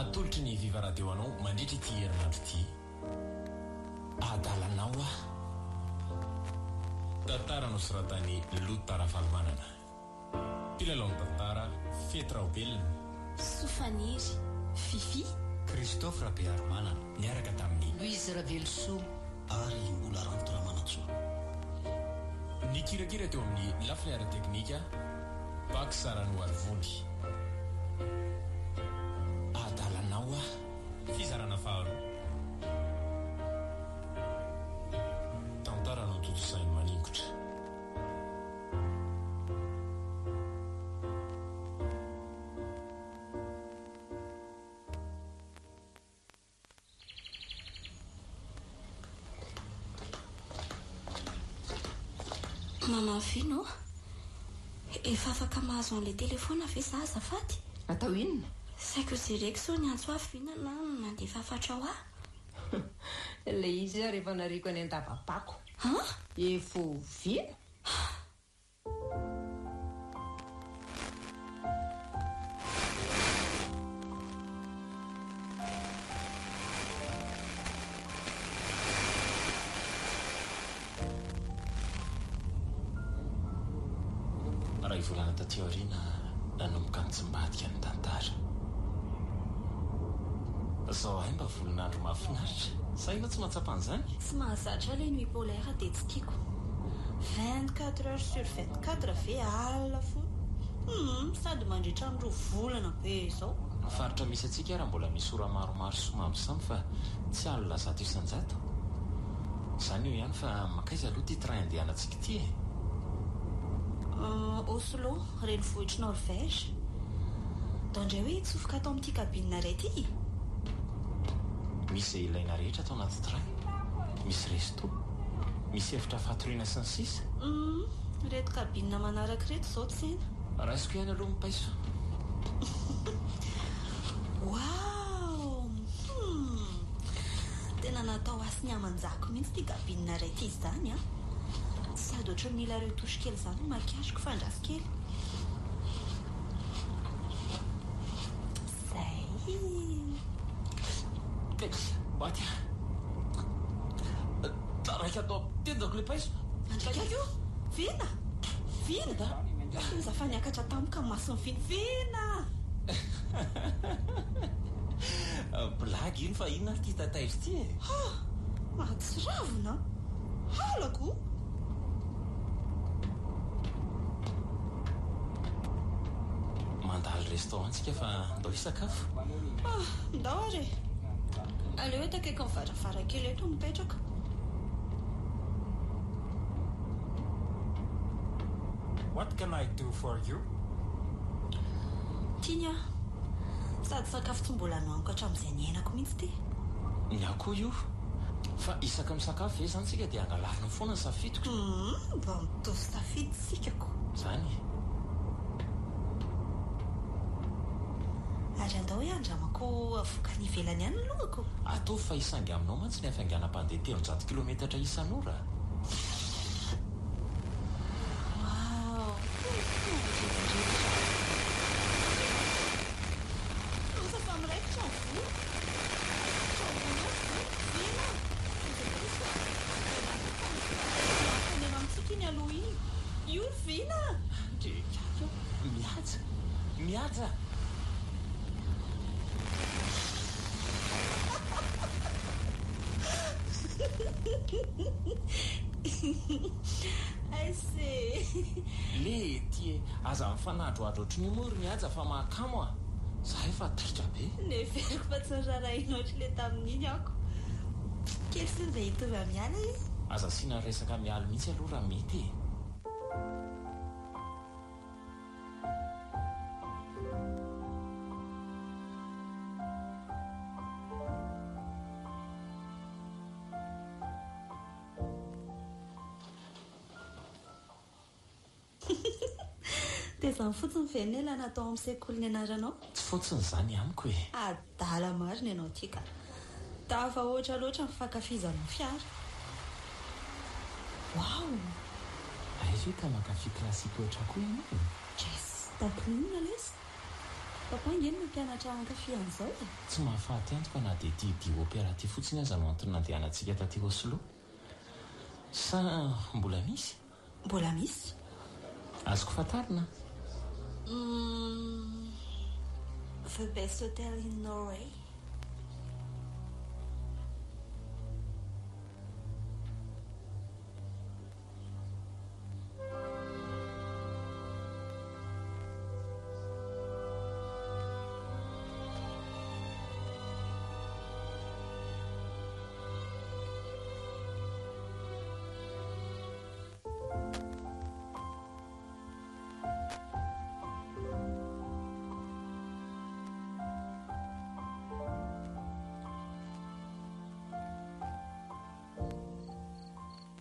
atolotry ny viva radio anao mandritra ity herinandro ity adalanao a tantara no soratany Lotara Valmanana mpilalao tantara Fetra Obelina Sofaniry Fifi Christophe Rabearmanana niaraka tamin'ny Louise Ravelso ary Ola Rantora Manatso ny kirakira teo amin'ny lafleara teknika Bak Sarano Arvony adalanao a fizarana faharoa tantara no totosainy maningotra Mama Vino efa afaka mahazo an'ilay telefona ve za azafady? Atao inona? Saiko jereko so ny antso afina na mandefa afatra ho aho. Ilay izy rehefa nariko any an-davapako. Efa vina? raha ivolana taty aoriana nanomboka ny tsy mbadika ny tantara zao ahy mba volinandro mahafinaritra saina tsy matsapan'izany Tsy mahazatra ilay nuit polaire dia tsy tiako 24 heures sur 24 ve alina fo sady mandritra andro volana be izao. ny faritra misy atsika raha mbola misy ora maromaro somamy samy fa tsy alina zato isan-jato izany io ihany fa makaiza aloha ty train andehanantsika ity e Oslo renivohitra Norvège dandray hoe hitsofoka atao amin'ity kabinina iray ity. misy ilaina rehetra atao anaty train misy resto misy efitra fatoriana sy ny sisa reto kabinina manaraka reto izao tsena raisiko ihany aloha mipaiso wow tena natao asy ny amanjako mihitsy ty kabinina iray ity izany a sady ohatry mila reo tosy kely izany makazoko fandrasy kely zay baty raika atao tendako le paiso andraika io vina zafa niakatra tamika maso ny vina blagy iny fa inona ty tataizy ty e mahatsy ravina halako mandalo restaurant tsika fa ndao hisakafo ndao are aleo takaiky mivarafara kely eto mipetraka What can I do for you? Tinya sady sakafo tsy mbola nohaniko hatramin'izay ny ainako mihitsy ty ny akoho io fa isaka misakafo ve zany tsika dia angalarina foana ny safidiko mba mitovy safidy sikako zany ary andao hoe andramako avoka ny ivelany ihany ny lohako atao fa isangy aminao mantsy ny hafainganam-pandeha 300 kilometatra isan'ora wow osafa miraikitra vo vina amitsika iny aloha iny io vina mihaja aise le ty aza mifanadroadro ohatry ny mory mihaja fa mahakamo a za efa taitra be neveriko fa tsy niraraina ohatry le tamin'iny ako kely sy nzay hitovy amiala i aza sina ny resaka mialy mihitsy aloha raha mety dia izany fotsiny venela natao amin'ny sekoly ny anaranao tsy fotsiny izany amiko e adala marina ianao tia ka tafa ohatra loatra mifankafizana fiara wow aizy hoe ka mankafy klasika ohatra koa ianao jes takonina lesy papa ingeny no mpianatra ankafy an'izao e. Tsy mahafaty antoka na dia dio opéra ty fotsiny aza no antony nandehanantsika taty Oslo. Sa mbola misy? Mbola misy? Azoko fatarina. The best hotel in Norway.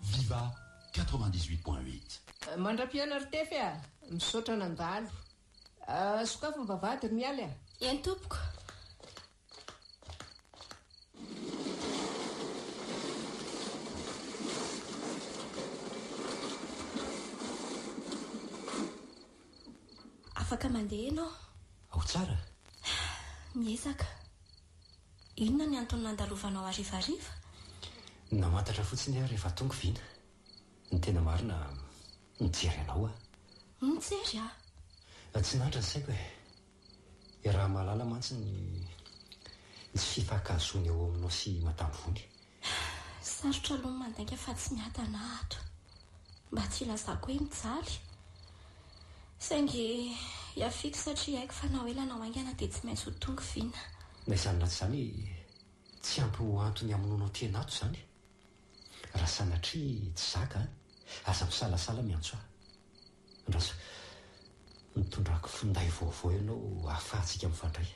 Viva 98.8. Mandra-pianary tefy a misaotra nandalo. Sokafy mivavady mialy a. Eny tompoko. Afaka mandeha ianao? Ao tsara. Miezaka. Inona ny antony nandalovanao arivariva? Namantatra fotsiny aho rehefa tonga viana. Ny tena marina mijery anao a. Mijery a? Tsy nandra ny saiko e. Raha mahalala mantsy ny fifankahazony eo aminao sy Madame Vony. Sarotra aloha mandainga fa tsy miadana ato. Mba tsy ilazako hoe mijaly. Saingy hiafiko satria haiko fa na hoe lanao aingana dia tsy maintsy ho tonga viana. Na izany na tsy izany tsy ampy ho antony hamonoanao tienato izany. Raha sanatria tsy zaka aza misalasala miantso aho. Andraso nitondrako finday vaovao ianao ahafahantsika mifandray.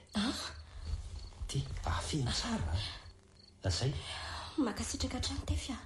Ty afeny tsara. Azay Makasitraka hatrany tefy a.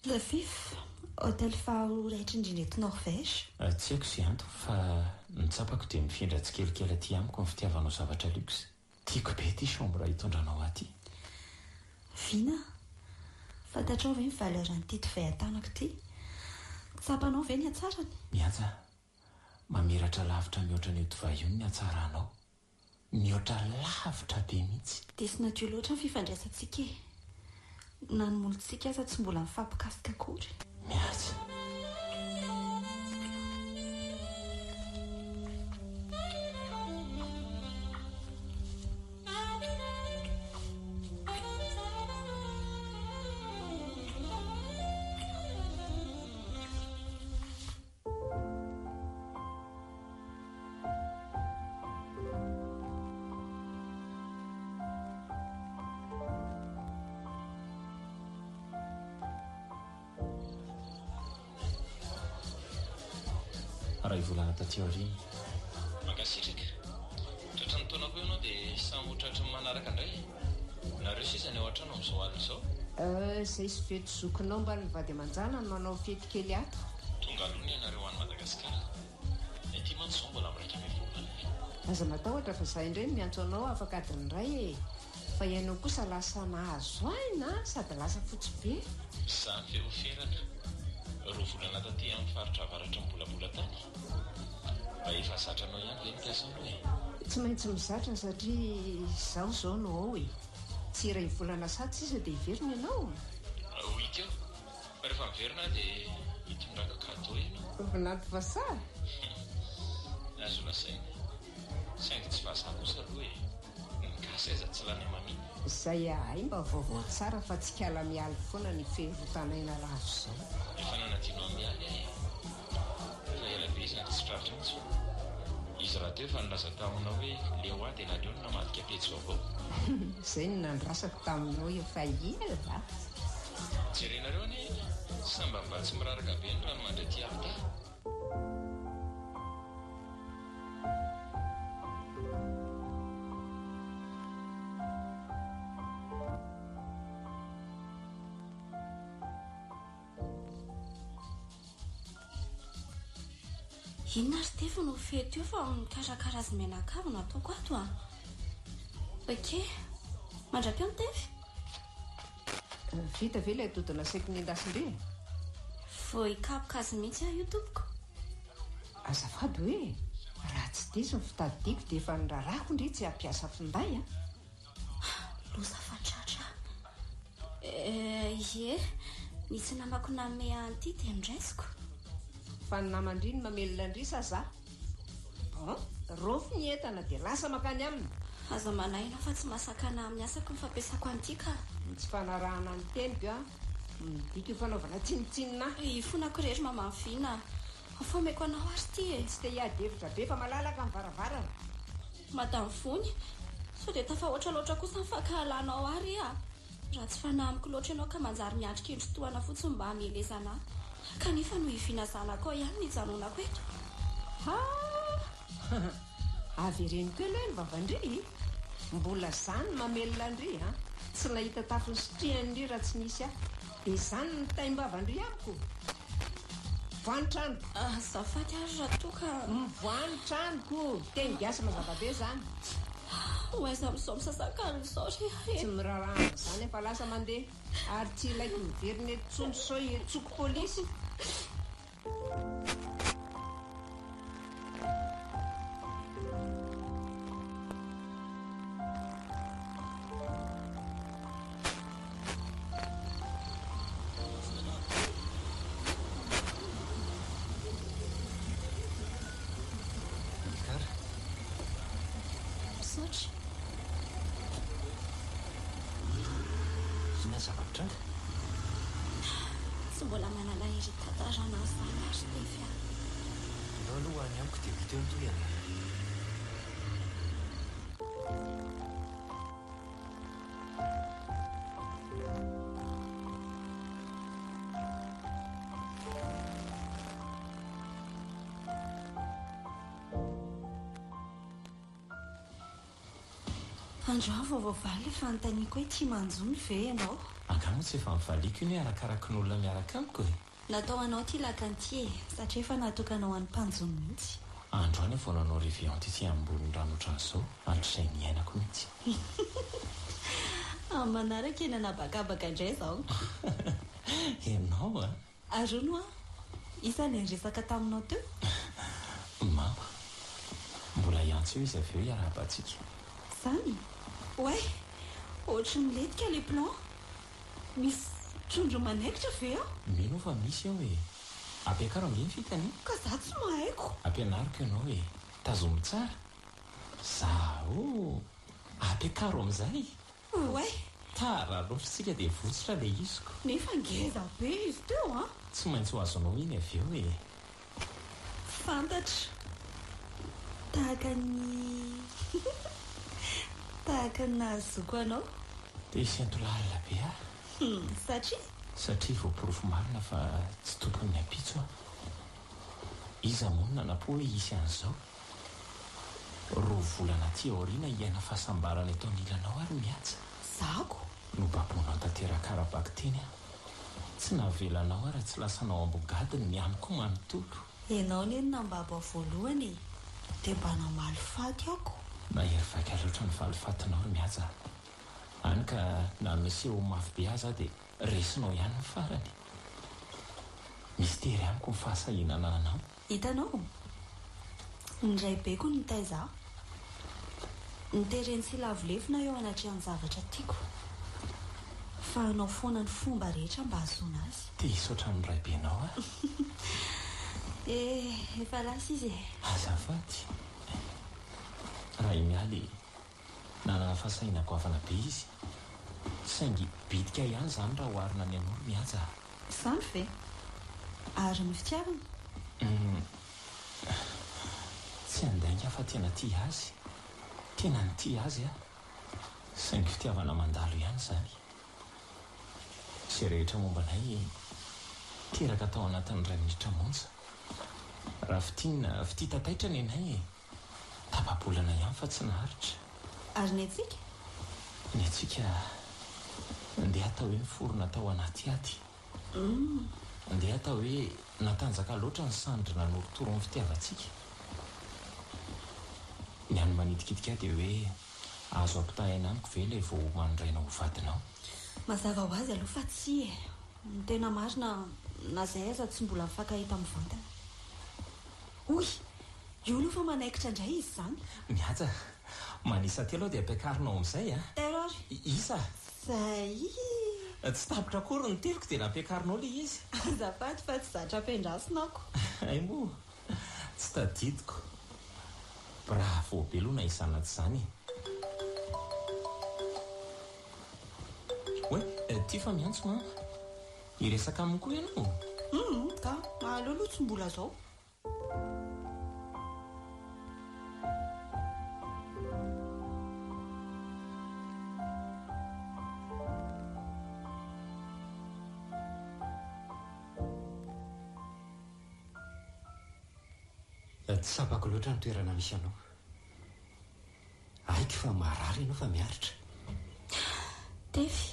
Le Vif, hôtel faharoa raitra indrindra eto Norvège. Tsy haiko izay antony fa nitsapako dia mifindra tsikelikely aty amiko ny fitiavanao zavatra luxe. Tiako be ity chambre hitondranao aty. Viana, fantatrao ve ny valeran'ity divay an-tanako ity? Tsapanao ve ny hatsarany? Mihaja, mamiratra lavitra mihoatra ny divay io ny hatsaranao. Mihoatra lavitra be mihitsy. Dia sy nadio loatra ny fifandraisantsika e. Na ny molontsika aza tsy mbola mifampikasika akory. Mihaja. Raha ivolana taty aoriana. Mankasitraka. Tratra ny taonako ianao dia samy ho tratra manaraka indray. Nareo sisa ny ao an-trano amin'izao alina izao. Izay sy fety zokinao mba ny vady aman-jana no manao fety kely ato. Tonga aloha ny ianareo any Madagasikara. Ety mantsy izao mbola miraika amin'ny volana. Aza matahotra fa izahay indray miantso anao afaka adiny iray e. Fa ianao kosa lasa nahazo aina sady lasa fotsy be. Izany ve ho ferana. Roa volana taty amin'ny faritra avaratra mbolabola tany. Mba efa zatranao ihany ilay mikasa aloha e. Tsy maintsy mizatra satria izaho izao no ao e. Tsy iray volana saty sisa dia hiverina ianao. Ho hita eo. Fa rehefa miverina dia hitondraka cadeau ianao. Vinaty vazaha. Azo lasaina. Saingy tsy vazaha kosa aloha e. Mikasa aiza tsy lany mamina. Izay ahay mba vaovao tsara fa tsy kala mialy foana ny fehivotanaina lavo izao. Efa nanadinao mialy ahy. Fa ela be izy na tsy tratra mihitsy. Izy izy raha teo efa nilaza taminao hoe leo ahy dia naleo no namadika pejy vaovao. Izay no nandrasako taminao efa ela. Jerenareo anie samba mba tsy miraraka be ny rano mandray ty alita. Inona ry Stefano no fety io fa mikarakara sy menakavo no ataoko ato a. Ok, mandra-piano tefy? Vita ve ilay dodona seky nendasindre? Vao hikapokazy mihitsy aho io tompoko. Azafady hoe raha tsy diso ny fitadidiako dia efa nirarako ndre tsy hampiasa finday a. Loza fatratra. Ie, nisy namako name anty dia ndraisiko. Fa ny namandry ny mamelona andrisa za. Bon, rofo ny entana dia lasa makany aminy. Aza manaina fa tsy masakana amin'ny asako ny fampiasako anty ka. Tsy fanarahana ny teniko a. Midika io fanaovana tsinitsinina. Ifonako rehetra mamamfina. Fa meko anao ary ty e. Tsy te hiady hevitra be fa malalaka ny varavarana. Madame Fony, sao dia tafahoatra loatra kosa ny fankahalanao ary a. Raha tsy fanamiko loatra ianao ka manjary miatrika indro-toana fotsiny mba hamelezana. Kanefa no hiviana zanako ihany ny janonako eto. Avy reniko aloha ny vavandry. Mbola zany mamelona andry a. Tsy nahita tafony sitrihan'indry raha tsy nisy aho. Dia zany ny taim-bavandry amiko. Voanitrano. Azafady ary raha toka. Voanitranoko. Teny gasy mazava be zany. Hoaiza amin'izao misasakany izao ry. Tsy mirarahana zany efa lasa mandeha. Ary tsy ilaiko miverina eto tsondrosoy tsoko polisy. Tsy mbola manana hery tantarana izany ary tefy a. Ianao aloha any amiko dia vita eo ny toerana. Androa vaovavaly efa notaniako hoe tia manjony ve ianao? Angamo tsy efa mivaliako io hoe arakaraka ny olona miaraka amiko e. Natao anao ty lakanty satria efa natokanao an'ny mpanjony mihitsy. Androany vao nanao réveillon ty ambony rano ohatran'izao androizay niainako mihitsy. Manaraka eny anabakabaka indray izao. Ianao a? Arono a? Isany andresaka taminao teo? Mama, mbola iantso io izy avy eo iaraha-batsika. Zany? Oay, ohatry miletika le plan. Misy trondro manaikitra ve ao? Mino fa misy ao e. Ampiakaro ange ny fitany. Ka za tsy mahaiko. Ampianariko ianao e. Tazomy tsara. Zaho ampiakaro amin'izay. Oay. Tara loatra dia votsitra le iziko. Nefa ngeza be izy teo a. Tsy maintsy ho azonao iny avy eo e. Fantatra. Tahaka ny nahazoko anao. Dia isiantolalina be a. Satria? Satria voaporofo marina fa tsy tokony ampitso a. Iza monina napo hoe isy an'izao. Roa volana ty aoriana iaina fahasambarana eto anilanao ary miatsa. Zako? No baponao tanteran-karabaka teny a. Tsy navelanao ary tsy lasanao ambogadiny ny amiko manontolo. Ianao ny nambabo voalohany dia mba namaly faty ako. Nahery vaika loatra ny valifatinao ry mihaja. Any ka naneseho mafy be aza dia resinao ihany ny farany. Misy tery amiko ny fahasahinana anao. Hitanao? Indray beko ny taiza. Nitereny sy lavolefina eo anatrehan'ny zavatra tiako. Fa anao foana ny fomba rehetra mba hahazoana azy. Dia isotra ny ray benao a. Efa lasa izy e. Azafady. Raha imialy nanana fahasahinako avana be izy. Saingy bitika ihany zany raha hoarina ny anao mihaja. Zany ve? Ary ny fitiavana? tsy andainga fa tena tia azy, tena ny tia azy a, saingy fitiavana mandalo ihany izany. Izay rehetra mombanay teraka tao anatin'ny ray minitra monja. Raha fiti tataitra ny anay tapabolana ihany fa tsy naharitra. Ary ny antsika? Ny antsika andeha atao hoe miforona tao anaty ady. Andeha atao hoe natanjaka loatra ny sandrina noritoro ny fitiavantsika. Ny any manitikitika dia hoe azo ampitahaina amiko ve ilay vao manoraina ho vadinao. Mazava ho azy aloha fa tsy e. Ny tena marina na izay aza tsy mbola mifankahita mivantana. Oy, io aloha fa manaikitra indray izy izany. Mihaja, manisa telo dia ampiakarinao amin'izay a. Terory. Isa. Zay. Tsy tapitra akory ny teloko dia nampiakarinao ilay izy. Azafady fa tsy zatra ampiandrasinako. Ay moa, tsy tadidiko. Bravo be aloha na izanaty izany. Hoe, ty fa miantso ma? Hiresaka amiko koa ianao? Ka aloha tsy mbola zao. Tsy sapako loatra ny toerana misy anao. Aiky fa marary ianao fa miaritra. Tefy,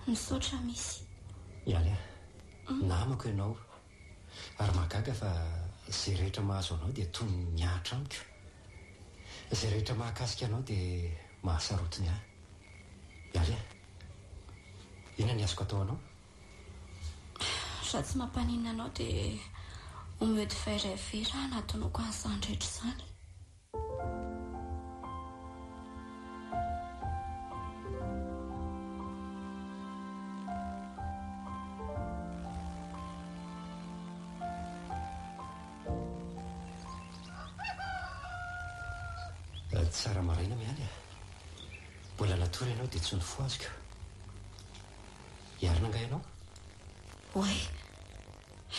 misaotra misy. Ialy namako ianao. Ary mahagaga fa izay rehetra mahazo anao dia toy ny miahatra amiko. Izay rehetra mahakasika anao dia mahasarotiny ahy. Ialy inona ny azoko atao anao? Raha tsy mampaninana anao dia omedy verevera anatonako an'izany rehetra izany. Tsara maraina mialy mbola natory ianao dia tsy nifoaziko. Iarina nga ianao? Oe,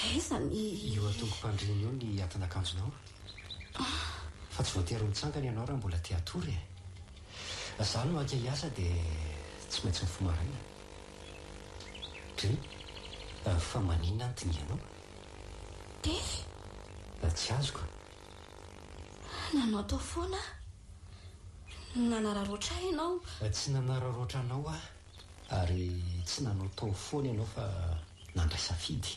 aiza ny... Io atongo-pandriana io ny atin'akanjonao. Fa tsy voatery mitsangana ianao raha mbola tia atory e. Zaho no manka hiasa dia tsy maintsy mifo maraina. Dry, fa maninona ny tiny ianao? Tefy, Tsy azoko. nanao tao foana. Nanararoatra ianao. Tsy nanararoatra anao aho. Ary tsy nanao tao foana ianao fa nandray safidy.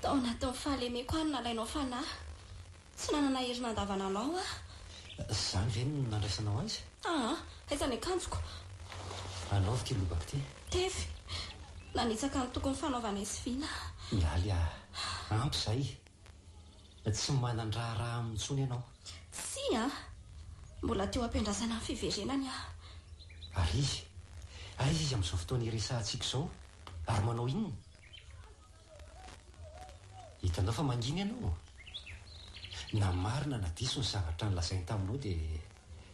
Tao anatin'ny fahalemeko any nalainao fanahy. Tsy nanana hery nandavananao ah. Izany ve no nandraisanao azy? Aiza ny akanjoko. Anaovy ty lobaka ty. Tefy, nanitsaka ny tokony fanaovana izy fina. Mialy ampy izay. Tsy manan-draharaha amintsony ianao. Sy mbola teo ampiandrasana ny fiverenany Ary izy izy amin'izao fotoana iresahantsika izao. Ary manao inona? Hitanao fa mangina ianao. Na marina na diso ny zavatra nolazainy taminao dia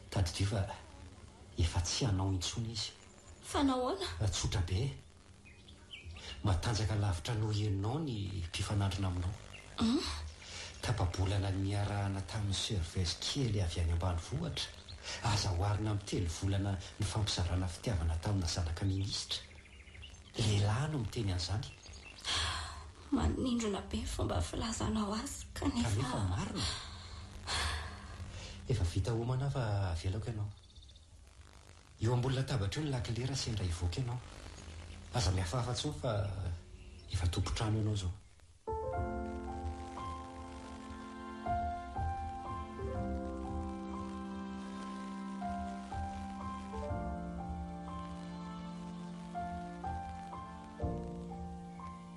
tadidio fa efa tsy hanao intsony izy. fa nahoana? Tsotra be. Matanjaka lavitra no ianao ny mpifanandrina aminao. Tapabolana ny miarahana tamin'ny serveuse kely avy any ambanivohitra. Azahoarina amin'ny 3 volana ny fampizarana fitiavana tamina zanaka minisitra. Lehilahy no miteny an'izany. Manindrona be fomba filazanao azy Kanefa marina. Efa vita homana fa avelako ianao. Eo ambony latabatra eo ny lakilera sendra hivoaka ianao. Aza mihafahafa tsoa fa efa tompo-trano ianao zao.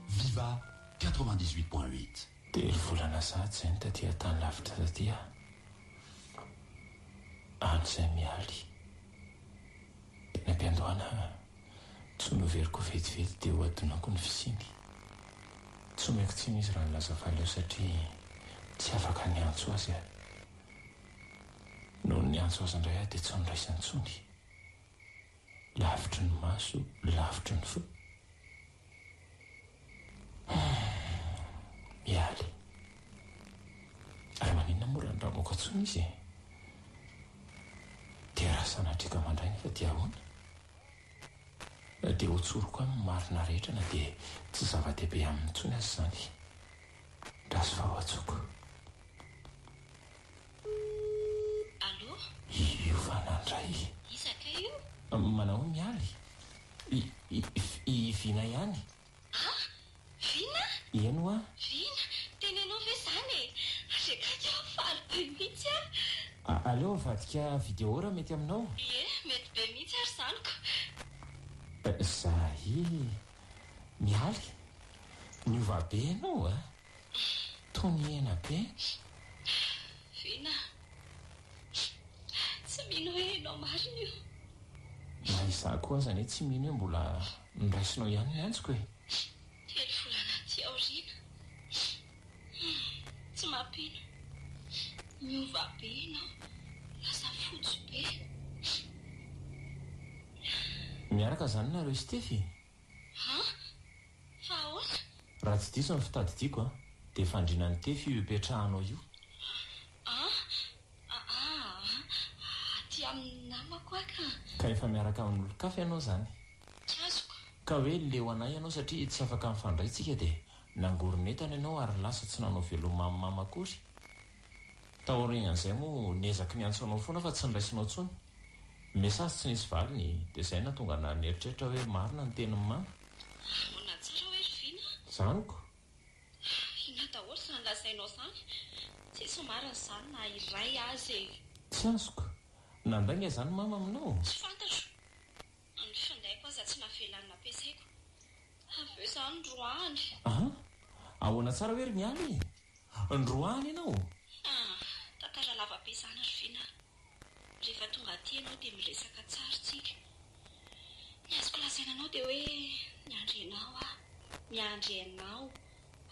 Viva 98.8. 3 volana zaty izay ny taty tany lavitra taty an'izay mialy. Ny ampiandohana tsy noveriko vetivety dia ho adonako ny fisiny. Tsy omeko tsiny izy raha nilaza valy eo satria tsy afaka ny antso azy noho ny antso azy indray dia tsy niraisany tsony. Lavitry ny maso, lavitry ny fo. Mialy. Ary maninona moa raha ny ramako tsony izy dia raha sanatrika mandray nefa dia ahoana dia hotsoroko amin'ny marina rehetra na dia tsy zava-dehibe amin'ny tsony azy izany rasy va ho atsoko. Allo? Io fanandray Isaka io? manao mialy vina ihany. Vina? Eno a? Vina? Tenenao ve izany? Rekaka faly be mihitsy aleo vadika vidéo raha mety aminao? Ie, mety be mihitsy ary zaniko. Zahy mialy niova be ianao a? Tony ena be? Vina, tsy mino hoe enao marina io. Na izaho koa zany hoe tsy mino hoe mbola niraisinao ihany ny antsiko e. 3 volana aty aoriana. Tsy mampino. Miova be ianao. Lasa fotsy be. Miaraka zany nareo Stefy? Fa ahoana? Raha tsy diso ny fitadidiako a dia fandriana ny tefy io ipetrahanao io. Aty amin'ny namako aka. Ka efa miaraka amin'ny olo-kafa ianao zany. Azoko. Ka hoe leo anay ianao satria tsy afaka mifandray-tsika dia nangoronetana ianao ary lasa tsy nanao velomamimamy akory. Taorian'izay moa niezaky ny antso anao foana fa tsy niraisinao tsony. Mesazy tsy nisy valiny dia izay nahatonga nanieritreritra hoe marina ny tenin'ny mama. Ahona tsara hoe ry Vina. Zaniko. Ina daholo izany lazainao izany. Tsy somarina izany na iray azy. Tsy azoko. Nandainga izany mama aminao? Tsy fantatro. Ny findaiko aza tsy navelan'ny nampiasaiko. Avy eo izany ndroany. Ahoana tsara hoe ry mialy? Ndroany ianao? Tantara lava be izany ry Vina. Rehefa tonga aty ianao dia miresaka tsara tsika. Ny azoko lazaina anao dia hoe miandry ianao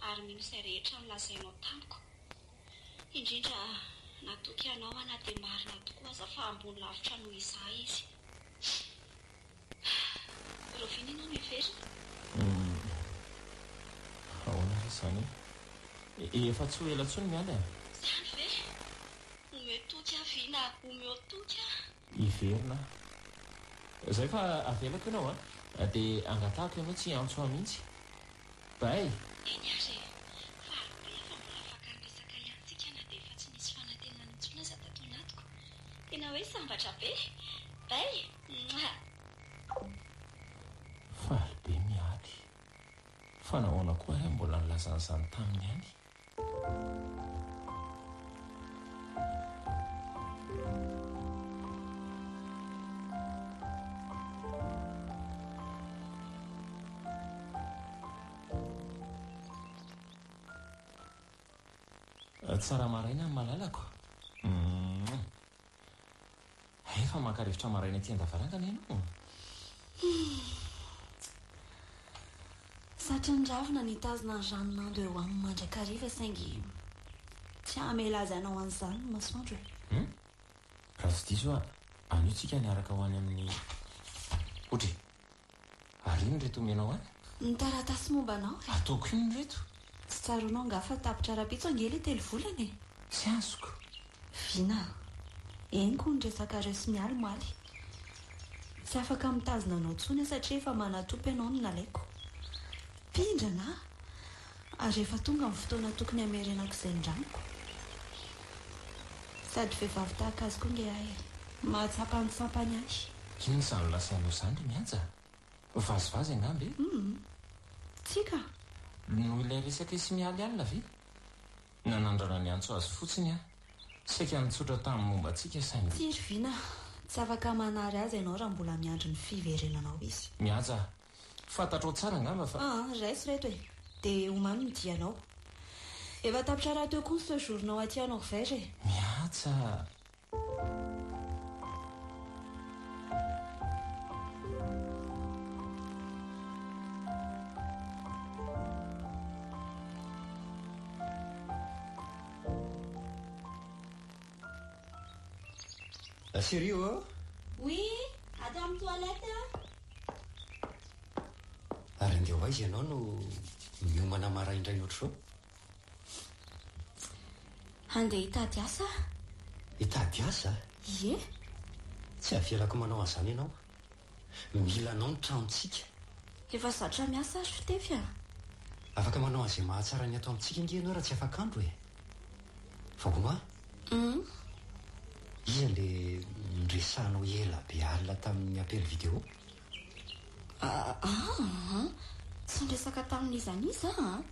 ary mino izay rehetra nilazainao tamiko. Indrindra natoky ianao ana dia marina tokoa aza fa ambony lavitra noho izaho izy. Ro Vina ianao miverina? Ahoana re izany? Efa tsy ho ela tsony mialy a? Izany ve? Omeo toky Vina, omeo toky Iverina. Izay fa avelako ianao a dia angatahako ianao tsy antso ahy mihitsy. Bay. Eny ary farobe fa mbola afaka niresaka ihantsika na dia efa tsy nisy fanantenana intsony aza tato anatiko. Tena hoe sambatra be. Bay. Faly be mialy. Fa nahoana koa hoe mbola nilazan'izany taminy ihany. Tsara maraina ny malalako. Efa maka-rivotra maraina aty an-davarangana ianao. Satria ny ravina nitazona ny ranonando eo amin'ny mandrakariva saingy tsy hamelazainao an'izany no masoandro. Raha tsy diso a aniotsika niaraka ho any amin'ny otry. Ary ino reto omenao any? Ny taratasy momba anao. Ataoko ino reto? Tsy tsaronao nga fa tapitra rapitso angely 3 volana e. Tsy azoko. Vina, eniko ny resaka reo sy mialy moaly. Tsy afaka mitazona anao tsony satria efa manatopy ianao no nalaiko. Pindrana ary efa tonga amin'ny fotoana tokony hamerenako izay ndramiko. Sady vehivavy tahaka azy koa nge ahy mahatsapany ahy. Ino izany lasainao izany mianja? Vazivazy angamba e? Tsika. No ilay resaka sy mialy alina ve? Nanandrana ny antso azy fotsiny a. Saika nitsotra tamin'ny momba antsika saingy. Tsy ry Vina, tsy afaka manary azy ianao raha mbola miandry ny fiverenanao izy. Mianja, fantatrao tsara angamba fa... Raiso reto e. Dia omano ny dianao. Efa tapitra raha teo koa ny séjournao aty à Norvège e. Mianja. Sérieux? Oui, atao amin'ny toilette. Ary andeha ho aiza ianao no miomana maraindray ohatr'izao? Andeha hitady asa hitady asa ie tsy avelako manao an'izany ianao. Mila anao ny tranontsika. efa zatra miasa azy fitefy a. Afaka manao an'izay mahatsara ny atao amintsika inge ianao raha tsy afaka andro e. Vagoma iza le ndresanao ela be alina tamin'ny apely vidéo? Tsy ndresaka tamin'izaniza a.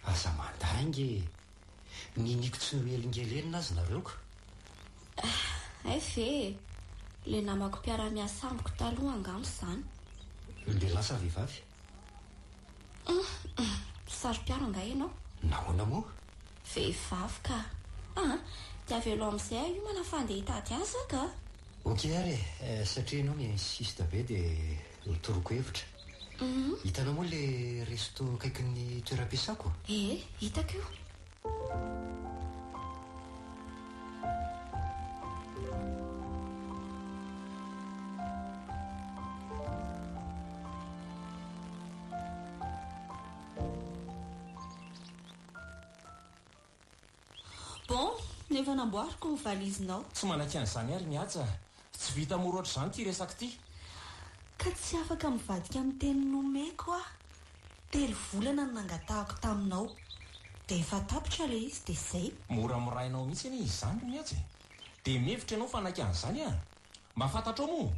Aza mandainge niniko tsy noelingelelina azy nareoko. Ay ve le namako mpiara-miasa amiko taloha angamo izany. Le lasa vehivavy Sary-piaranga ianao. nahoana moa? Vehivavy ka. Dia avelo amin'izay io mana fa andeha hitady asa ka. Ok ary satria ianao mi-insiste be dia toroko hevitra. Hitanao moa le resto kaikin'ny toeram-piasako? Hitako io. Bon, nefa namboariko ny valizinao. Tsy manaiky an'izany ary mihaja. Tsy vita mora ohatr'izany ity resaka ity. Ka tsy afaka mivadika amin'ny teny nomeko a. 3 volana no nangatahako taminao. Dia efa tapitra le izy dia izay. Mora mirainao mihitsy any izany mihaja. Dia mihevitra ianao fanaky an'izany a. Mba fantatro moa,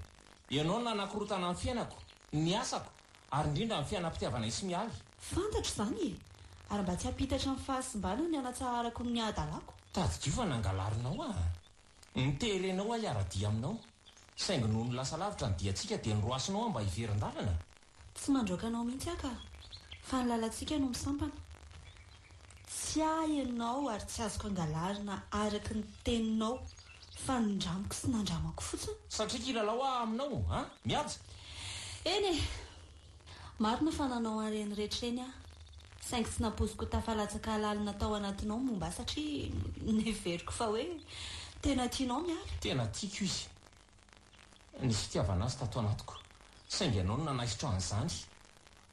ianao nanankorotana amin'ny fiainako, ny asako, ary indrindra amin'ny fiainam-pitiavana sy mialy. Fantatro izany e. Ary mba tsy hampitatra amin'ny fahasimbana ny anatsarako ny adalako. Tadidio fa nangalarinao a. Niterenao a hiara-dia aminao. Saingy noho ny lasa lavitra ny diantsika dia nyroasinao mba hiverin-dalana. Tsy mandroakanao mihitsy aka. Fa ny lalantsika no misampana. Tsy ianao ary tsy azoko angalarina araka ny teninao. Fa nindramiko sy nandramako fotsiny. Satria kilalao aminao, mihaja. Eny e. Marina fa nanao an'ireny rehetra ireny a. Saingy tsy nampoziko tafalatsaka lalina tao anatinao momba satria neveriko fa hoe tena tianao miala. Tena tiako izy. Nisy fitiavana azy tato anatiko. Saingy ianao no nanaisitra an'izany.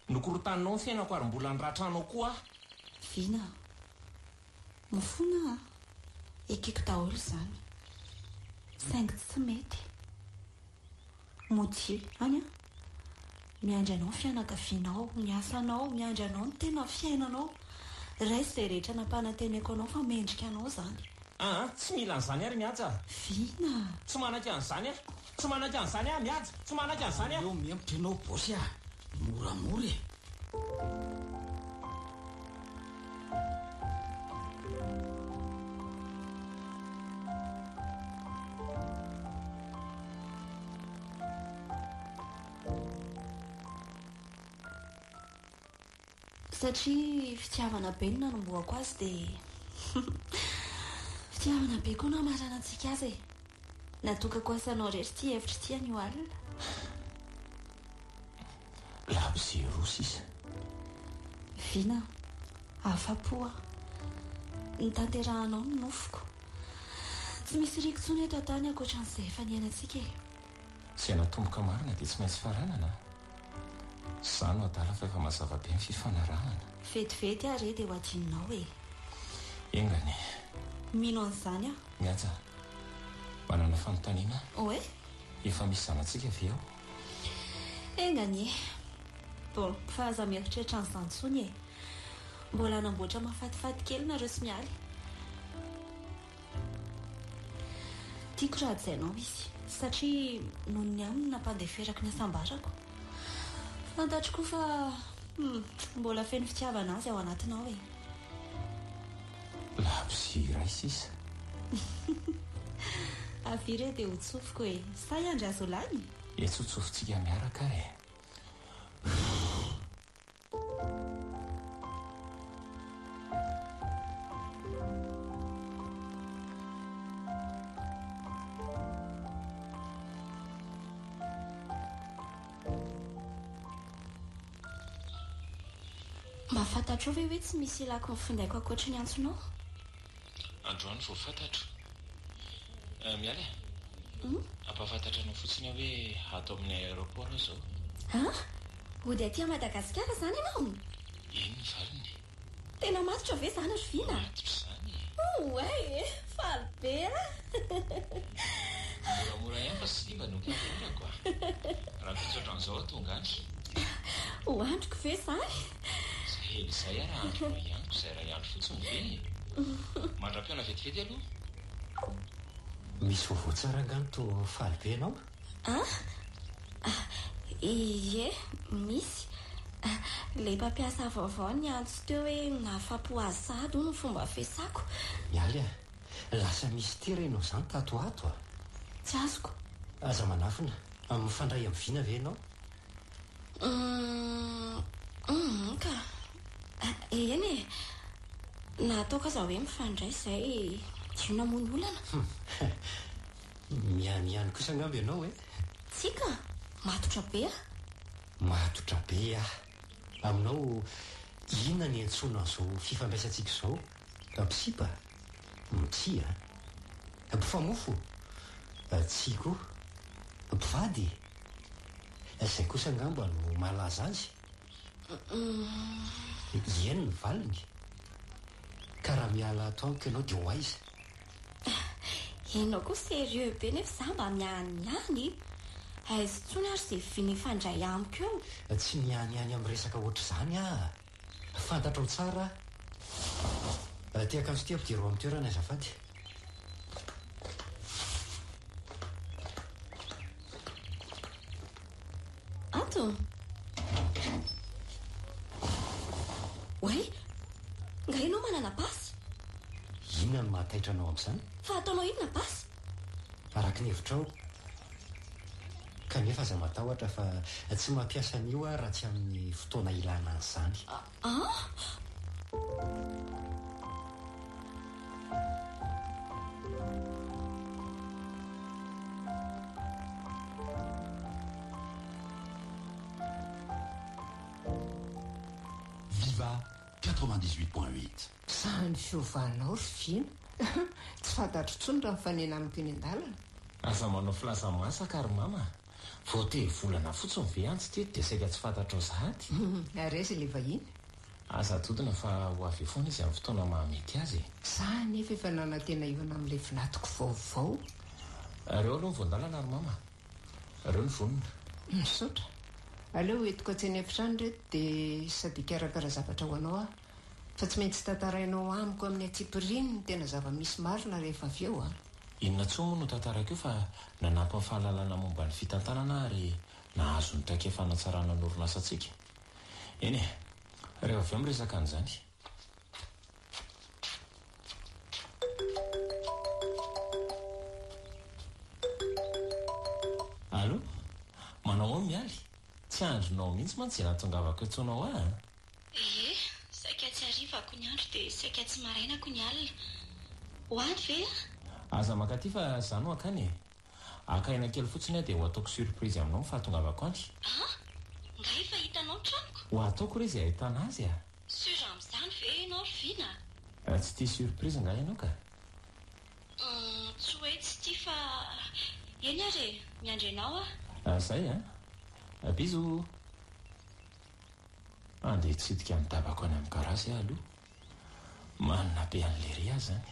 Nokorotaninao ny fiainako ary mbola nratranao koa. Vina. Mifona ekeko daholo izany. Saingy tsy mety. Motie, any a. Miandry anao fianakavianao, miasanao, miandry anao ny tena fiainanao. Raisy izay rehetra nampananteneko anao fa mendrika anao izany. Tsy mila an'izany ary mihaja. Vina. Tsy manaiky an'izany a. Tsy manaiky an'izany a mihaja. Tsy manaiky an'izany a. Eo miempotra ianao bosy a. Moramora e. Satria fitiavana be no nanomboako azy dia fitiavana be koa namarana antsika azy e. Natokako asanao rehetra ity hevitra ity anio alina. Labozero sisa. Vina, afa-po a. Nitanterahanao ny nofoko. Tsy misy rikitsony eto tany ankoatran'izay efa niainantsika e. Izay natomboka marina dia tsy maintsy faranana. Izany adala fa efa mazava be ny fifanarahana. Vetivety ary dia ho adinonao e. Engany. Mino an'izany a. Mihaja. Manana fanontaniana. Oe? Efa misy zanantsika ve ao? Engany e. Bon, fa aza mieritreritra an'izany tsony e. Mbola namboatra mahafatifaty kely nareo sy mialy. Tiako rahadzainao izy. Satria noho ny aminy nampandeferako ny asambarako. Fantatroko fa mbola feno fitiavana azy ao anatinao e. Labosy iray sisa. Avire dia ho tsofoko e. Sa iandry azo lany? Etsotsofintsika miaraka e. Mahafantatro ve hoe tsy misy ilako mifindaiko ankoatra ny antsonao? Androany vao fantatro. Miala ampahafantatra anao fotsiny hoe ato amin'ny aéroport zao. Ody aty Madagasikara izany ianao? Eny ny valiny. Tena matotra ve izany ry Vina? Matotra izany. Oe, fa faly be moramora ihany fa sy mba noky amorako raha fitsotra an'izao tonga any hoandroko ve zay izay raha andro ihaniko izay raha iandro fotsiny ve mandram-piona vetivety aloha misy vaovao tsara angano to faly be ianao ie misy ilay mpampiasa vaovao ny antso teo hoe nafapo azady ho ny fomba fiasako mialy lasa misy terenao izany tatoato tsy azoko aza manafina mifandray amin'ny vina ve ianao ka eny e nataoko aza hoe mifandray izay jiona mony olana mianiany kosa angambo ianao tsika matotra be matotra be aminao inona ny antsona an'izao fifampiasantsika izao mpisipa mitsia mpifamofo tsia koa mpivady izay kosa angambo no malaza azy eny ny valiny ka raha miala ataoko ianao dia ho aiza ianao koa sérieux be nefa za mba mianiany aizy tsony ary izay viny fandray amiko eo tsy mianiany amin'ny resaka ohatr'izany fantatrao tsara tiaka anso ty ampidiro amin'ny toerana azafady ato oe nga ianao manana pasy inona no mahataitra anao amin'izany fa ataonao inona pasy araka ny hevitrao kanefa aza matahotra fa tsy mampiasa an'io raha tsy amin'ny fotoana ilana an'izany Viva 98.8 sahany fiovanao ry vina tsy fantatro tsony raha mifanena amiko eny an-dalana aza manao filaza masaka ary mama vao te volana fotsiny ve antsy teto dia saika tsy fantatrao zahady ary aiza ilay vahiny aza todina fa ho avy foana izy amin'ny fotoana mahamety azy za nefa efa nanantena iona amin'ilay vinatiko vaovao reo aloha ny voandalana ary mama reo ny vonona misaotra aleo entiko an-tsena efitrany reto dia sady ikarakara zavatra ho anao fa tsy maintsy tantarainao amiko amin'ny atsipiriny ny tena zava-misy marina rehefa avy eo inona tsoa moa no tantarako io fa nanampy ny fahalalana momba ny fitantanana ary nahazo ny traikefa-natsarana ny orinasa antsika eny e rehefa avy eo miresaka an'izany allo manao ao mialy tsy andronao mihitsy mantsy natongavako etsonao saika tsy arivako ny andro dia saika tsy marainako ny alina hoany ve aza makaty fa zany ho akany akaina kely fotsiny dia ho ataoko surprise aminao ny fahatongavako any nga efa hitanao tranoko ho ataoko re izay ahitana azy sura amin'izany ve ianao ry vina tsy tia surprise nga ianao ka tsy hoe tsy tia fa eny ary miandry ianao zay biso andeha tsidika midabako any amin'ny garasy aloha manina be an'le ry azy zany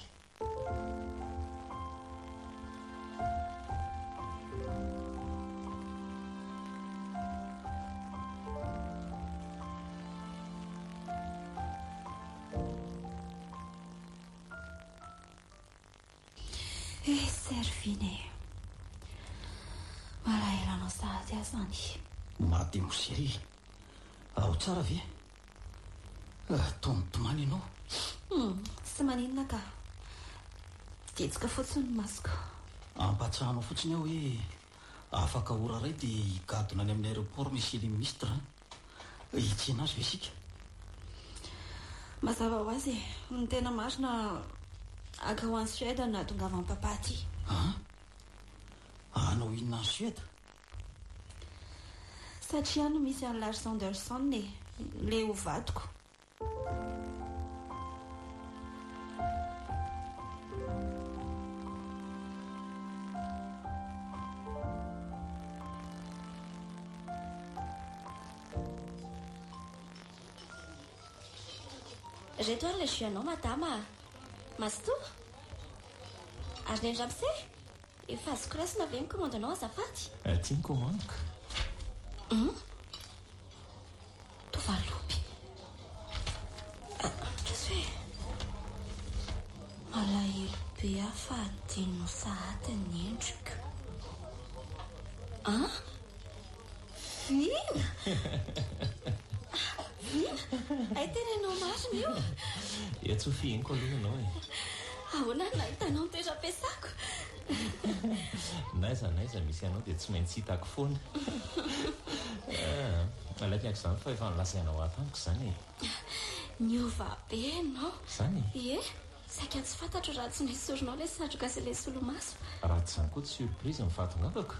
servine malaelanao sahady azany mademoseri ao tsara ve tomitomany ianao tsy maninona ka ditsika fotsiny masoko ampatsahanao fotsiny aho hoe afaka ora ray dia higadona any amin'ny aéroport misy le ministre hitsena azy ve sika mazava ho azy ny tena marina aka ho any suède na tongava amin'ny papaty anao inona ny suède satria no misy any Lars Anderson le ho vadiko reto ary le juanao madama mastoa Ary ny ramose efa azoko raisina ve mikomandanao azafady? Tia ny komandiko. Tovalopy tsisy hoe malahelo be afahadino sahady ny endrika. Vina ay tena ianao marina io. Tsofianiko aloha ianao e. Ahoana no nahitanao toeram-piasako? Naiza misy anao dia tsy maintsy hitako foana. Alaikako izany fa efa nilazainao atamiko izany e. Niova be ianao. Zany Ie, saika tsy fantatro raha tsy nesorinao ilay satroka sy ilay solomaso. raha tsy izany koa tsy surprise mifatongavako.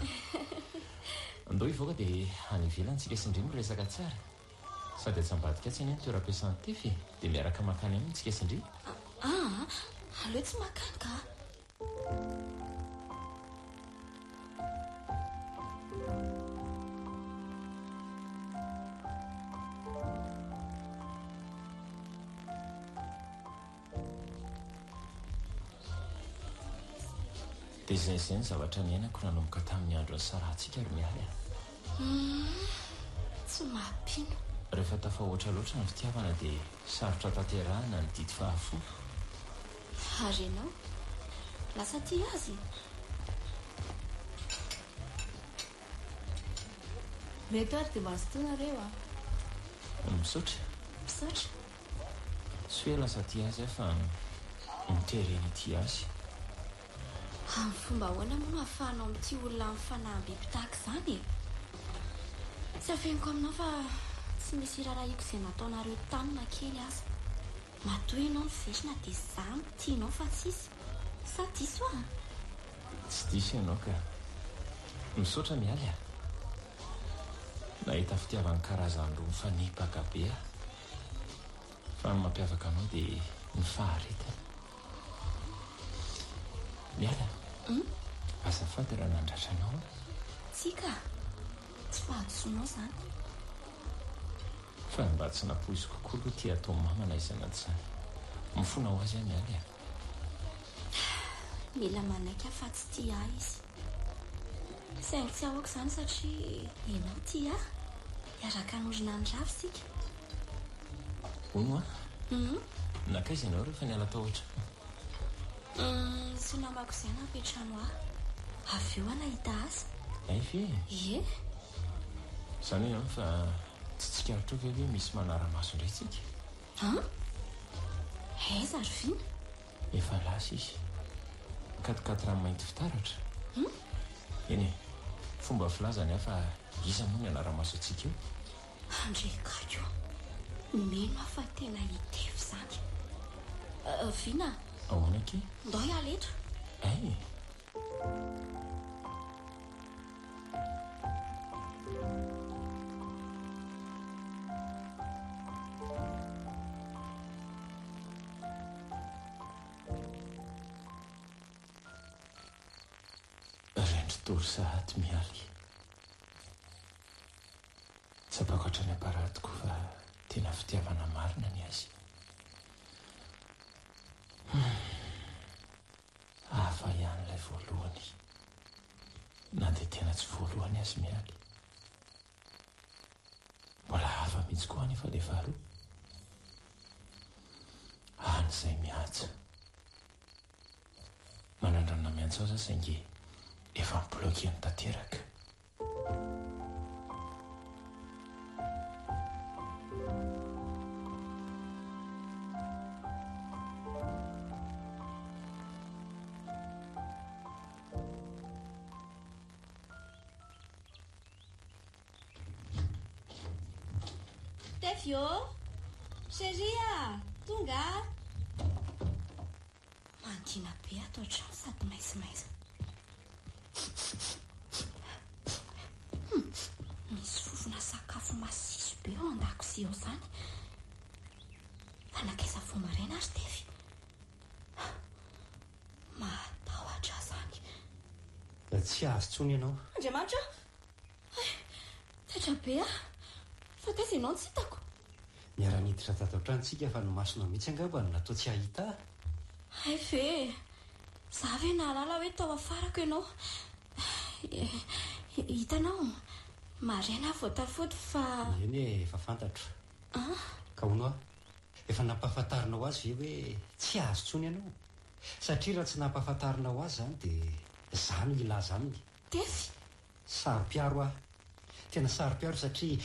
Andao hivoaka dia any ivelany tsy lesindry miresaka tsara. Sady tsy ambadika tsy eny ny toeram-piasany tefy dia miaraka makany aminy tsika sindry. Aleo tsy makany ka. Dia izay ny zavatra niainako nanomboka tamin'ny andro ny sarantsika ary miala. Tsy mampino. Rehefa tafahoatra loatra ny fitiavana dia sarotra tanterahana ny didy fahafolo. Ary ianao lasa tia azy. Reto ary dia mazotoanareo Misaotra. Misaotra. Tsy hoe lasa tia azy fa mitereny tia azy. Amin'ny fomba ahoana moa no ahafahanao amin'ity olona amin'ny fanahy-biby tahaka izany? Tsy afeniko aminao fa tsy misy rarahiko izay nataonareo tanina kely aza. Matoa ianao ny vesina dia izany tianao fa tsisy. Sa diso a? Tsy diso ianao ka. Misaotra mialy a. Nahita fitiavany karazany roa mifanipaka be a. Fa ny mampiavaka anao dia ny faharetana. Miala. Azafady raha nandratra anao. Tsika, tsy fahadisoanao izany. Fa mba tsy napoizy kokoa aloha tia atao mamana izany izany. Mifona ho azy aho mialy a. Mila manaika fa tsy tia ahy izy. Saingy tsy ahoako izany satria ianao tia ahy. Iaraka hanorina ny rafy sika. Hono a? Nakaiza ianao rehefa niala tao ohatra? Sy namako izay napetrano ahy. Avy eo aho nahita azy. Ay ve? Ie. Izany hoe fa tsy tsikarotra ve hoe misy manara-maso indray tsika? Aiza ry Vina? Efa lasa izy. 4 rano mainty fitaratra. Eny e, fomba filazany aho fa iza moa ny anara-maso antsika io? Andrekako. Mino aho fa tena hitevy izany. Vina. Ahoana ke? Ndao ialetra. Ay. Rendry-tory sahady mialy. Tsapako hatrany aparatiko fa tena fitiavana marina ny azy. Hafa ihany ilay voalohany. Na dia tena tsy voalohany azy mialy. Mbola hafa mihitsy koa anefa ilay faharoa. An'izay mihaja. Manandrana miantso aza saingy efa mibloky ny tanteraka. Tefio, Sheria, tonga. Mangina be ato an-trano sady maizimaiza. Misy fofona sakafo masiso be ao an-dakozia ao izany. Fa nakaiza vao maraina ary Tefy. Matahotra izany. Tsy azo tsony ianao. Andriamanitra, taitra be ah. Fa taiza ianao tsy hitako. Miara-niditra tato an-tranontsika fa ny masonao mihitsy angamba no natao tsy hahita. Ay ve, Za ve nahalala hoe tao afarako ianao. Hitanao, maraina voatafody fa... eny e, efa fantatro. Ka hono a, efa nampahafantarinao azy ve hoe tsy azo tsony ianao? Satria raha tsy nampahafantarinao azy zany dia zany ilaza aminy. Tefy? Sarom-piaro ah. Tena sarom-piaro satria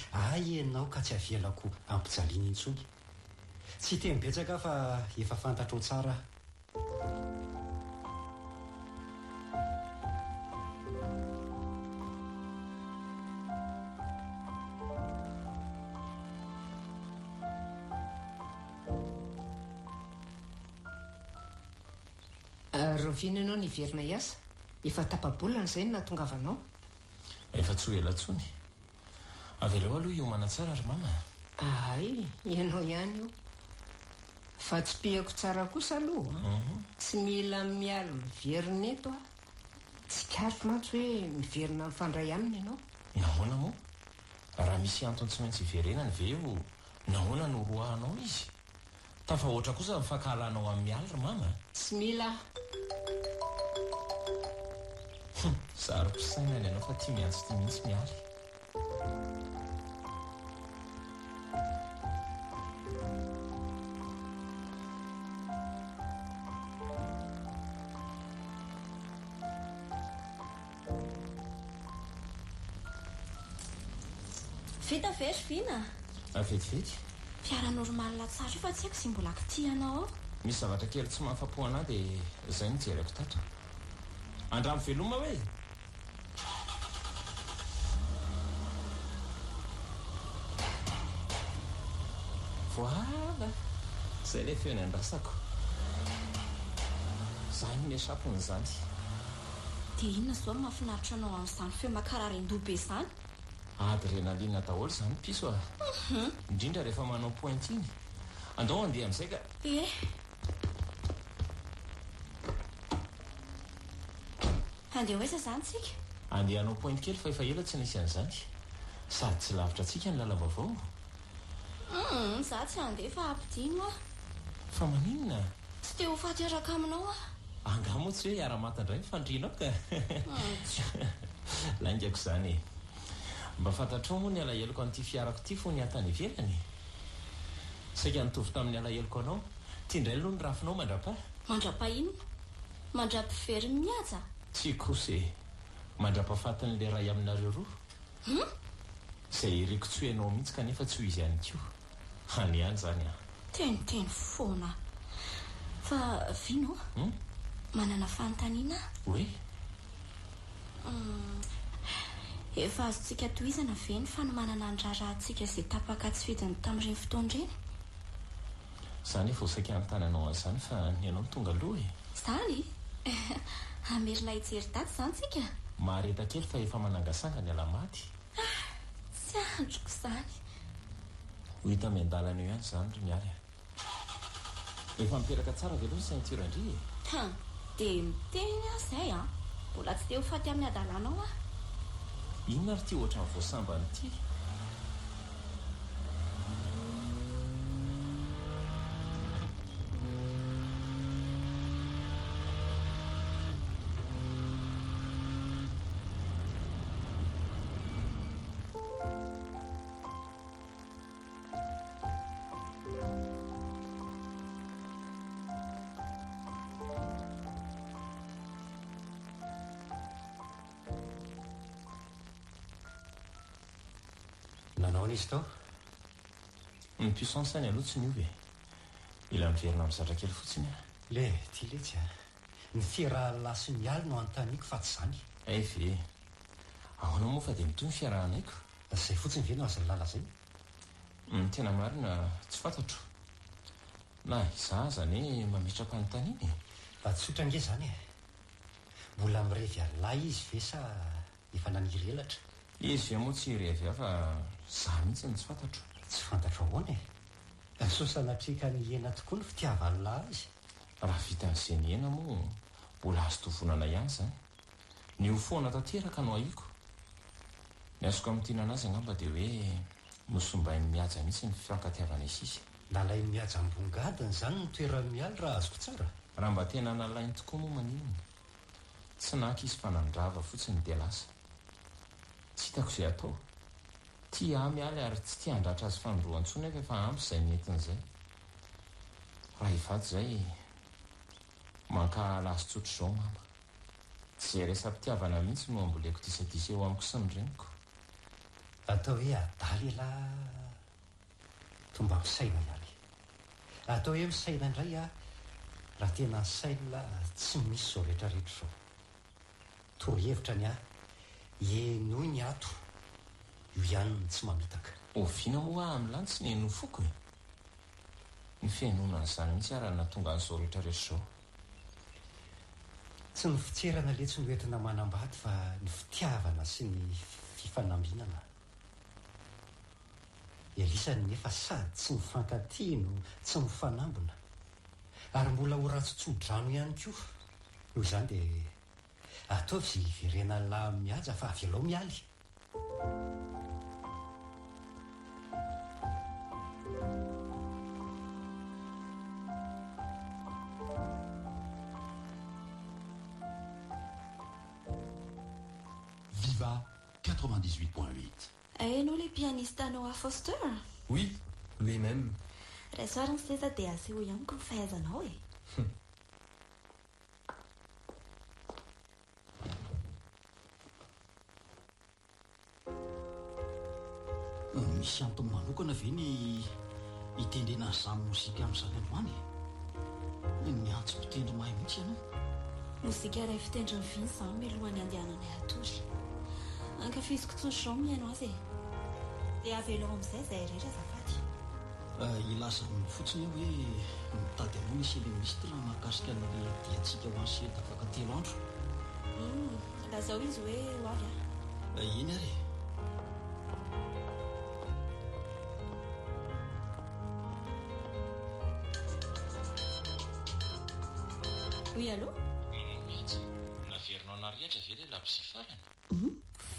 enao ka tsy avelako ampijaliana intsony. Tsy teny betsaka fa efa fantatro tsara. Rovina ianao niverina iasa, efa tapabolana izay no nahatongavanao. Efa tsy ho ela tsony. Avelao aloha hiomana tsara ry mama. Ay, ianao ihany io. Fa tsy pihako tsara kosa aloha. Tsy mila miala miverina eto a. Tsy karotra mantsy hoe miverina mifandray aminy ianao. Nahoana moa? Raha misy antony tsy maintsy hiverenany ve io, nahoana no roahanao izy? Tafahoatra kosa mifankahalanao amin'ny ala ry mama. Tsy mila. Sarom-pisainana ianao fa tia miantso tia mihitsy mialy. Vita very vina. Vetivety. Fiara normalina tsara io fa tsy haiko sy mbola kitianao. Misy zavatra kely tsy mahafapo anahy dia izay no jereko tatra. Andramo veloma hoe? Voilà. Izay ilay feony andrasako. Izany ny sapony izany. Dia inona izao no mahafinaritra anao amin'izany feo makarary-ndoha be izany? Adrénaline daholo izany piso a. Indrindra rehefa manao pointe iny. Andao andeha amin'izay ka. Andeha hoaiza izany tsika? Andeha hanao pointe kely fa efa ela tsy nisy an'izany. Sady tsy lavitra antsika ny lalam-baovao. Za tsy handeha fa ampidino a. Fa maninona? Tsy te ho faty araka aminao a. Anga moa tsy hoe hiara-mata indray mifandrinao ka. Laingako izany e. Mba fantatrao moa ny alaheloko an'ity fiarako ity fo ny atany ivelany. Saika nitovy tamin'ny alaheloko anao. Tia indray aloha ny rafinao mandrapa. Mandrapa inona? Mandra-pivery mihaja? Tsy kosa e. Mandra-pahafatin'ilay ray aminareo roa. Izay iriko tsy hoenao mihitsy kanefa tsy ho izy ihany koa. Any ihany izany a. Teniteny foana. Fa vino? Manana fanontaniana? Hoe? Efa azontsika tohizana ve ny fanomanana andrarahantsika izay tapaka tsy fidiny tamin'ireny fotoana ireny? Izany efa saika antananao an'izany fa ny ianao tonga aloha e. Izany? Amerina hijery daty izany tsika? Mahareta kely fa efa manangasanga ny alamaty. Tsy androko izany. Ho hita miandalana eo ihany izany ry miala. Efa miperaka tsara ve aloha ny ceinture indri e? Dia miteny aho izay a. Mbola tsy te ho faty amin'ny adalanao a. Inona ary ty ohatran'ny voasambany ity? Nanao n'izy tao? Ny puissance any aloha tsy niovy. Mila miverina amin'ny zatra kely fotsiny a. Le, ty letsy a. Ny fiaraha sy ny aly no antaniko fa tsy izany. Ve. Ahoana moa fa dia mitoy ny fiarahanaiko? Izay fotsiny ve no azo ny lala izay? Tena marina tsy fantatro. Na izaho zany mametra-panontaniana. Tsotra nge izany e. Mbola mirevy alahy izy ve sa efa naniry elatra? Izy ve moa tsy irevy aho fa izaho mihitsy ny tsy fantatro. Tsy fantatro ahoana e. So sanatrika ny hena tokoa ny fitiavany lahy azy. Raha vita an'izay ny hena moa mbola azo tovonana ihany izany. Ny ho foana tanteraka no ahiko. Ny azoko amin'ntinana azy angamba dia hoe mosombainy mihaja mihitsy ny fifankatiavana isisy. Nalay mihaja ambongadiny izany ny toerany mialy raha azoko tsara. raha mba tena nalainy tokoa moa maninona tsy naka izy fanandrava fotsiny dia lasa tsy hitako izay atao tia amialy ary tsy tia handratra azy fanondroantsony nefa efa ampy izay nentin'izay raha ivato izay manka lazo tsotro izao mama tsy zay resam-pitiavana mihitsy no amboleko disadisa eo amiko sy ny reniko atao hoe adaly la tomba misaina ihany atao hoe misaina indray a raha tena saina tsy misy zao rehetrarehetra zao torohevitra ny a enoy ny ato io ihany ny tsy mamitaka oviana moa amin'ny lantsy ny eno foko e ny fiainonan'izany mihitsy araha natonga an'izao rehetrarehetra zao tsy ny fitserana le tsy noentina manambady fa ny fitiavana sy ny fifanambinana elisany nefa sady tsy mifankatino tsy mifanambina ary mbola ho ratsontsodrano ihany koa noho izany dia ataovy zy iverena la mihaja fa avy alao mialy Viva 98.8. Hainao le pianiste Noah Foster? Oui, lui-même. Resoarany sy teza dia aseho ihany ko ny fahaizanao e. Misy antony manokana ve ny hitendrena izany mozika amin'izany androany ny antso mpitendry mahay mihitsy ianao Mozika iray fitendry ny viny izany mialohan'ny andehananay atory ankafiziko tsotro izao mihaino azy e dia avelao amin'izay izay rehetra azafady ilazany fotsiny hoe mitady anao misy ministra mahakasika an'le diantsika ho an'ny sely afaka 3 andro lazao izy hoe ho avy iny ary oui allô mihitsy naverinao narihatra ve le labosy farany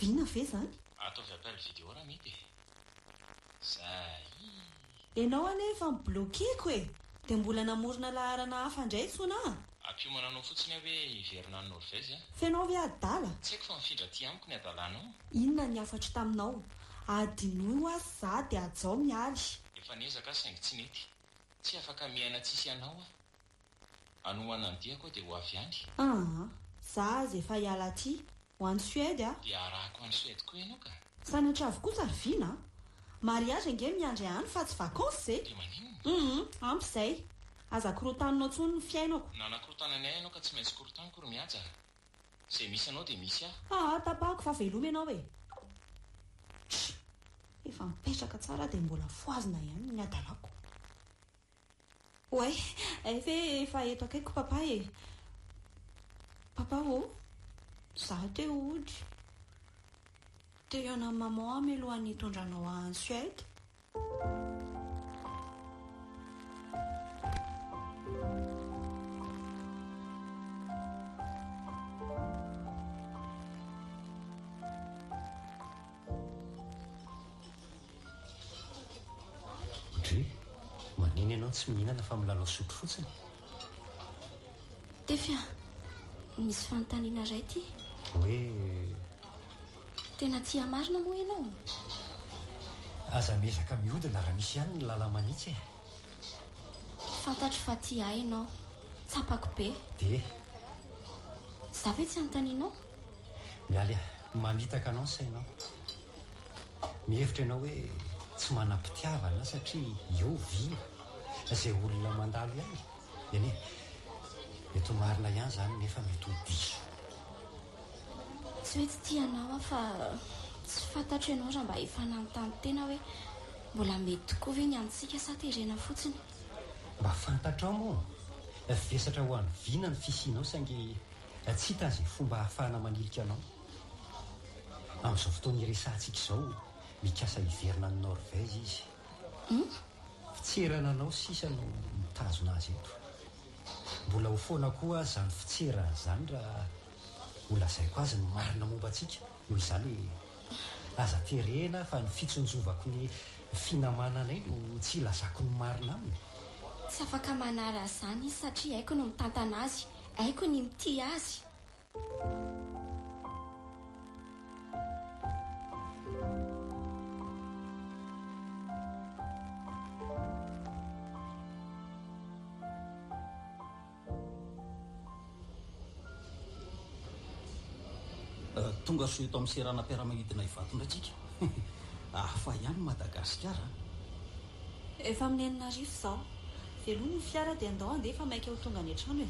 vina ve zany ataovy appel vidéo raha mety zay ianao anefa mibloqueko e dia mbola namorona laharana hafa indray tsona ampiomananao fotsiny hoe iverina ny Norvezy a fenao ve adala tsy haiko fa mifindra ty amiko ny adalanao inona ny afatry taminao adinoa azy za dia ajao mialy efa niezaka saingy tsy nety tsy afaka miaina tsisy ianao anohana ny diako dia ho avy any za azy efa hiala ty ho an'ny Suède a dia arahako any Suède koa ianao ka sanatria avokoa tsarivina mariage nge miandry any fa tsy vakanse dia maninona ampy izay aza korotaninao tsony ny fiainako nanakorotanany ahy ianao ka tsy maintsy korotany kory mihaja izay misy anao dia misy tapahako fa veloma ianao e efa mipetraka tsara dia mbola foazina ihany ny adalako oay efe efa eto akaiko papa e papa za teo ody teo iana maman mialohan'ny hitondranao any Suède maniny ianao tsy mihinana fa milalao sotro fotsiny tefia misy fanontaniana ray ty hoe tena tia marina moa ianao aza miezaka mihodina raha misy ihany ny lala manitsy e fantatro fa ty ahy ianao tsapako be dia za ve tsy anontanianao mialy manitaka anao ny sainao mihevitra ianao hoe tsy manam-pitiavana satria eo vina izay olona mandalo ihany eny mety ho marina ihany zany nefa mety ho diso tsy hoe tsy tianao fa tsy fantatro ianao raha mba efa nanontany tena hoe mbola mety tokoa ve ny antsika sa terena fotsiny mba fantatrao moa vesatra ho an'ny vina ny fisianao saingy tsy hita izay fomba hahafahana manilika anao amin'izao fotoana iresantsika izao mikasa hiverina ny Norvezy izy fitserana anao sisa no mitazona azy eto mbola ho foana koa zany fitserana zany raha olazaiko azy ny marina momba antsika noho izany aza terena fa ny fitsonjovako ny finamananay no tsy ilazako ny marina aminy Tsy afaka manara izany izy satria haiko no mitantana azy, haiko ny mity azy. Tonga soa eto amin'ny seranam-piaramanidina ivatona atsika. Afa ihany Madagasikara. Efa amin'ny enina arivo izao. Velona ny fiara dia andao andeha efa maika ho tonga any an-trano e.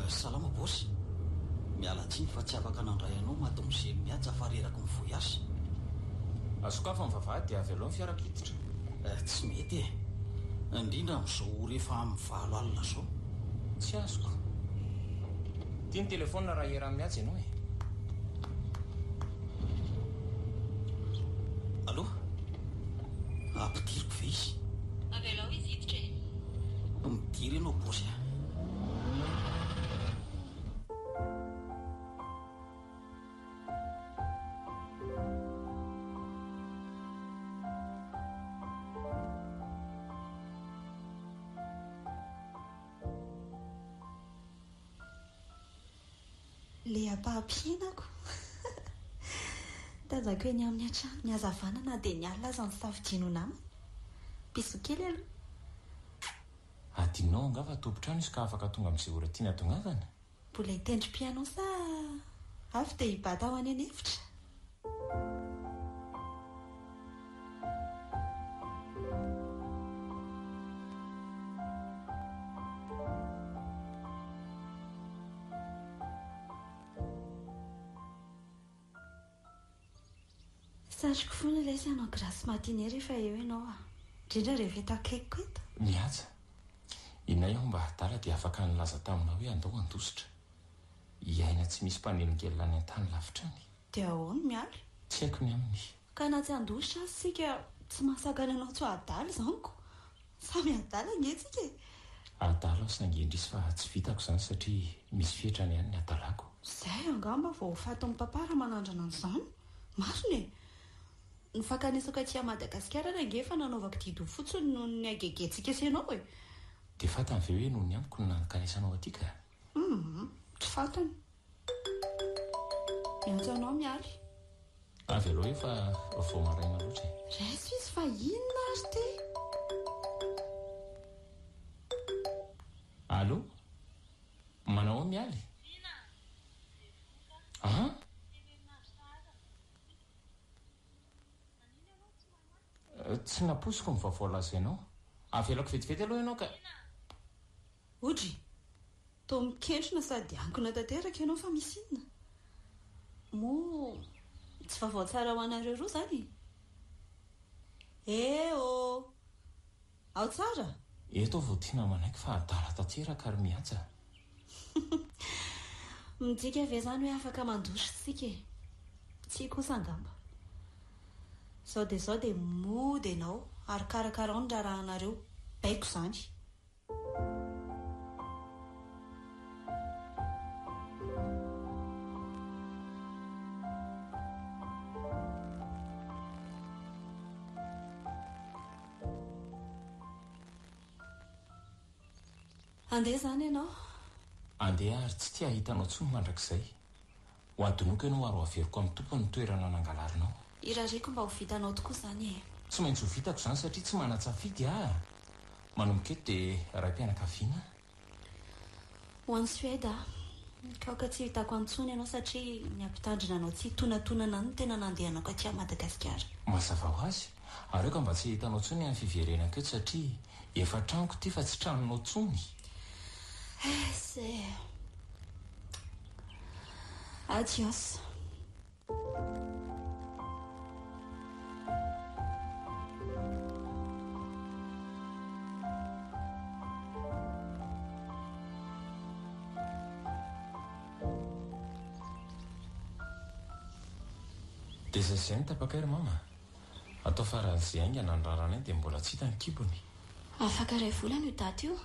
Salama bosy. Miala tsiny fa tsy afaka nandray anao matomosely mihaja fa reraka mivoy azy. Asokafa ny vavahady dia avy aloha ny fiara kititra. Tsy mety e. Indrindra amin'izao rehefa amin'ny valo alina zao. Tsy azoko. Tia ny telefona raha eran'ny mihaja ianao e. Allo? Ampidiriko ve izy? Avy aloha izy hiditra e. Midiry ianao bosy a. Le ampaham-pihinako. Tazako eny amin'ny an-trano ny hazavanana dia ny alina aza ny safidiano namana. Piso kely aloha. Adinao angava tompotrano izy ka afaka tonga amin'izay ora tiana tongavana. Mbola hitendry piano sa avy dia hibata ho any an-efitra. Satroko foana ilay izy hanao grasy matinée rehefa eo ianao a. Indrindra rehefa eto akaikiko eto. Mihaja. Inay aho mba hadala dia afaka nilaza taminao hoe andao andositra. Iaina tsy misy mpanelingely any an-tany lavitra any. Dia ahoana miala? Tsy haiko ny aminy. Ka na tsy andositra azy sika tsy mahasakana anao tsy ho adala izaniko. Samy adala ngetsika e. Adala aho sangendrisy fa tsy vitako izany satria misy fetrany ihany ny adalako. Izay angamba vao faton'ny papara manandrana an'izany. Marina e. Ny fankanesako aty Madagasikara rangefa nanaovako dido fotsiny noho ny agegetsika sy ianao e. Dia fatany ve hoe noho ny amiko no nankanesanao aty ka? Tsy fatany. Miantsanao mialy. Avy aloha efa vao maraina loatra e. Raiso izy fa inona azy ty? Allo? Manao mialy? Ah? Tsy naposiko ny vaovao lazainao. Avelako vetivety aloha ianao ka. Odry, toa mikentrona sady ankona tanteraka ianao fa misy inona? Mo tsy vaovao tsara ho anareo roa zany. Ao tsara? Eto vao tiana manaiky fa adala tanteraka ary mihaja. Midika ve zany hoe afaka mandositra sika e? Tsy kosa angamba. Zao dia mody ianao ary karakara ny raharahanareo. Baiko izany. Andeha zany ianao? Andeha ary tsy tia hitanao tsony mandrakizay. Ho adinoako ianao ary ho averiko amin'ny tompony ny toerana nangalarinao. Irareko mba ho vitanao tokoa izany e. Tsy maintsy ho vitako izany satria tsy manatsafidy ah. Manomboka eto dia raim-pianakaviana. Ho an'ny Suède kaoka tsy hitako antsony ianao satria ny ampitandrina anao tsy tonantonana no tena nandehanako aty Madagasikara. Mazava ho azy. Areo ka mba tsy hitanao tsony amin'ny fiverenako eto satria efa tranoko ty fa tsy tranonao tsony. C'est... Adios. Dia zay ny tapakairy mama. atao faran'izay aingana ny rarana iny dia mbola tsy hita ny kibony. Afaka iray volana io daty io.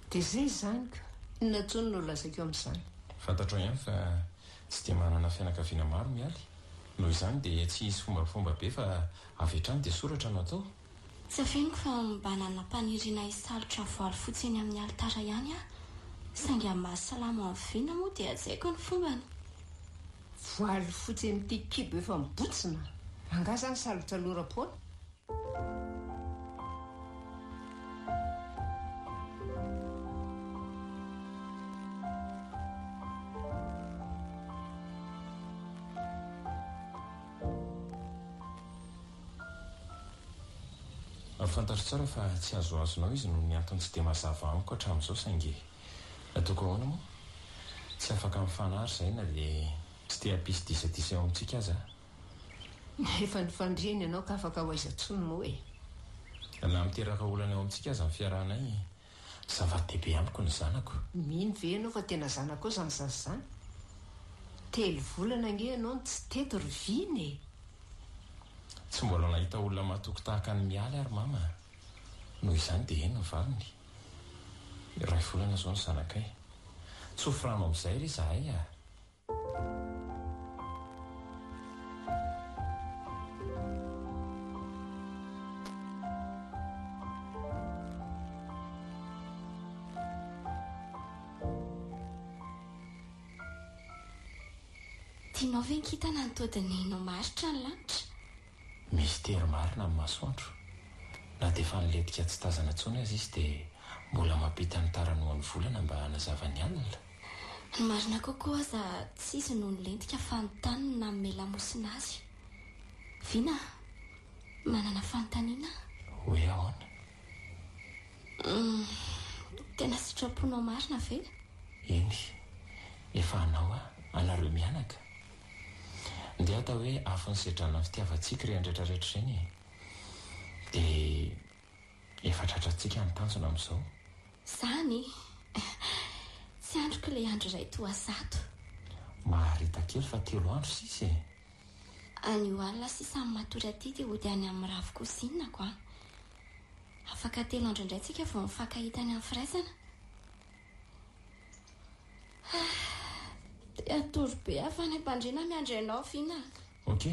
Dia izay izany ka inona no lazaiko amin'izany. Fantatro ihany fa tsy dia manana fianakaviana maro mialy. Noho izany dia tsy hisy fombafomba be fa avy hatrany dia soratra no atao. Tsy afeniko fa mba nanam-paniriana hisalotra voaly fotsiny amin'ny alitara ihany a. Saingy amin'ny mahasalama amin'ny viana moa dia hajaiko ny fombany. Voaly fotsy amin'ity kibo efa mibotsina. Angaza ny salotra loram-poana. Fantatro tsara fa tsy azoazonao izy noho ny antony tsy dia mazava amiko hatramin'izao saingy ataoko ahoana moa? Tsy afaka mifanary izay na dia tsy te hampisy disadisa eo amintsika aza. Efa nifandriana ianao ka afaka ho aiza-tsony moa e. Na miteraka olana eo amintsika aza ny fiarahanay, zava-dehibe amiko ny zanako. Mino ve ianao fa tena zanako izany zany? 3 volana ange ianao tsy teto riviny e. Tsy mbola nahita olona mahatoky tahaka ny mialy ary mama. Noho izany dia eny ny valiny. 2 volana izao ny zanakay. Tsofrano amin'izay ry izahay a. Tianao ve nkitana ny todiny no maritra ny lanitra? Misy tery marina amin'ny masoandro. Na dia efa niletika tsy tazana intsony azy izy dia mbola mampita ny taranohan'ny volana mba hanazava ny alina. Ny marina kokoa aza tsy izy no nilentika fa ny tany na manome lamosina azy. Viana, manana fanontaniana? Hoe ahoana? Tena sitraponao marina ve? Eny, efa anao anareo mianaka. Dia atao hoe afo ny sedrana ny fitiavantsika rehetrarehetra izany dia efa tratratsika ny tanjona amin'izao. Zany? Tsy androko ilay andro iray toa 100. Maharita kely fa 3 andro sisa e. Anio alina sisa amin'ny matory aty dia hody any amin'ny ravin-kosinako a. Afaka 3 andro indray tsika vao mifankahitany amin'ny firaisana. Dia atory be hafa ny mpandriana miandry ianao Viana. Ok.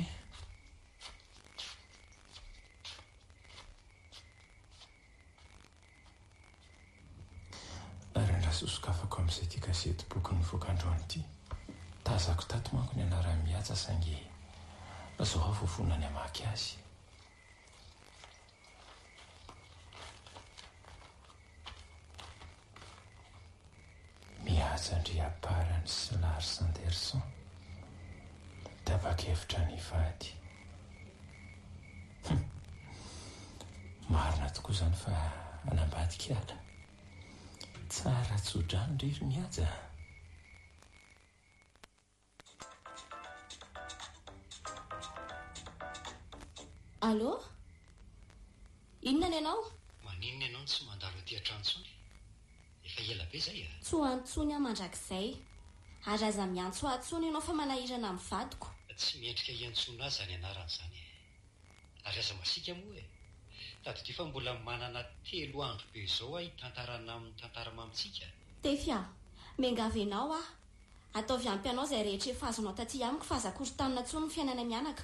Raha-sosokafako amin'izay ity kasety boky nivoaka androany ity. Tazako tato manko ny anarany mihaja saingy zao aho vovona ny hamaky azy. Mihaja Andriaparany sy Lars Sanderson tapa-kevitra ny vady. Marina tokoa izany fa anambadika ala. Tsara tsodrano irery mihaja. Allô? Inona ny ianao? Maninona ianao tsy mandalo aty an-trano intsony? Efa ela be izay a? Tsy ho antsony aho mandrakizay. Ary aza miantso antsony ianao fa manahirana amin'ny vadiko. Tsy miendrika hiantsona azy zany anarany izany. Ary aza masika moa e. Tady fa mbola manana 3 andro be izao hitantarana amin'ny tantara mamintsika. Tefia, mengavy ianao a. Ataovy ampy anao izay rehetra efa azonao taty amiko fa aza korontanina intsony ny fiainana mianaka.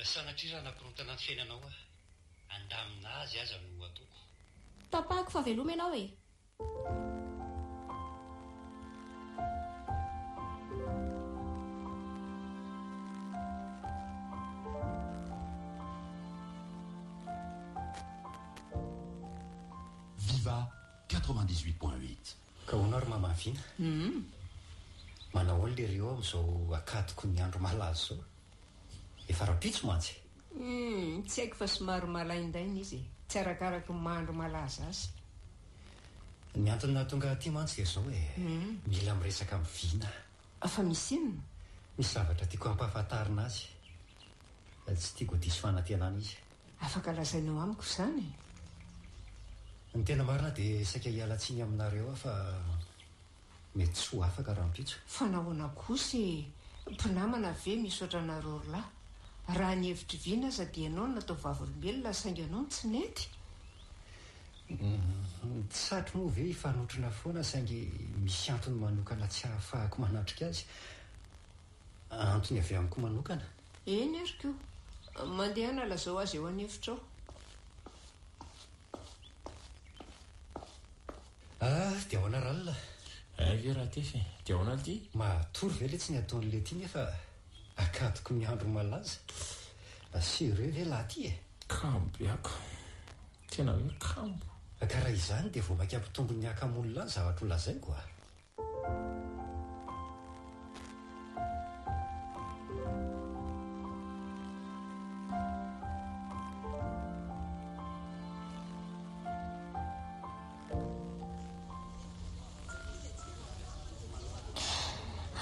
Sanatria raha nankorontana ny fiainanao andamina azy aza no ataoko. Tapahako fa veloma ianao e. Viva 98.8. Ka hoana ary mamaviana? Manao olona ireo amin'izao akatoko ny andro malazo zao. Efa rapitso mantsy. Tsy haiko fa somary malaindaina izy. Tsy arakaraka ny mahandro malaza azy. Ny antony nahatonga aty mantsy dia izao mila miresaka amin'ny Viana. Afa misy inona? Misy zavatra tiako hampahafantarina azy. Tsy tiako diso fanantenana izy. Afaka lazainao amiko izany. Ny tena marina dia saika hialatsiny aminareo fa mety tsy ho afaka raha mipitso. Fa nahoana kosa mpinamana ve misaotra nareo lahy? raha ny hevitry viana aza dia ianao natao vavolombelona saingy ianao tsy nety. Tsatro moa ve hifanotrina foana saingy misy antony manokana tsy hahafahako manatrika azy. Antony avy amiko manokana. Eny ariko mandeha na lazao azy eo an'hevitra ao. Dia ahoana ralina. Ve raha tefy dia ahoana ty? Matory ve le tsy ny ataon'le ty nefa akatoko ny andro malaza. Sireo ve laha ty e? Kambo ako. Tena hoe kambo. Ka raha izany dia vao makampitombo ny akamolona ny zavatra ho lazaiko a.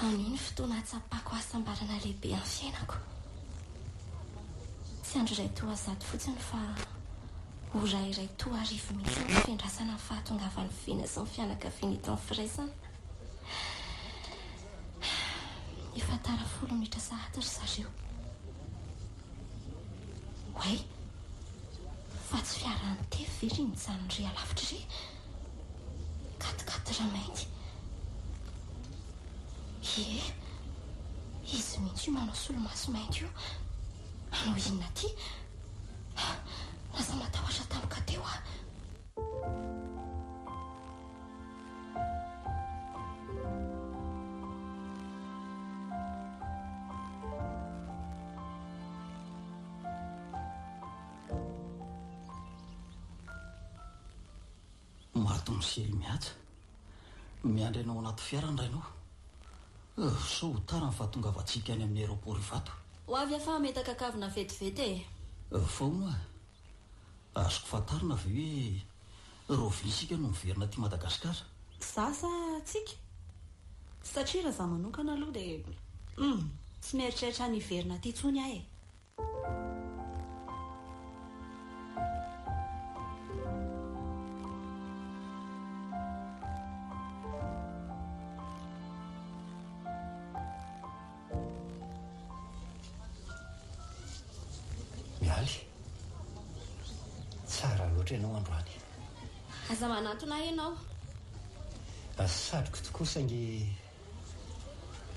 Aniny fotoana atsapako asambarana lehibe amin'ny fiainako. Tsy andro iray toa azady fotsiny fa ho iray toa arivo mihitsy ny fiandrasana ny fahatongavan'ny viana sy ny fianakaviana eto amin'ny firaisana. Efa tara 10 minitra sahatra ry zareo. Way, fa tsy fiarany tefy ve ry mijanona ry alavitra ry? Katikaty ramainty. Ie, izy mihitsy io manao solomaso mainty io. Anao inona ty? Lasa matahotra tampoka teo ah. Mato misely mihaja. Miandry anao anaty fiara indrainao. So tara ny fahatongavantsika any amin'ny aéroport Ivato. Ho avy afa metaka kavina vetivety e. Faona azoko fantarina ve hoe rovia isika no miverina aty Madagasikara? Sasa tsika. Satria raha za manokana aloha dia tsy mieritreritra ny hiverina aty tsony ahy e. Tsara loatra ianao androany. Aza manantona ianao. Satroka tokoa saingy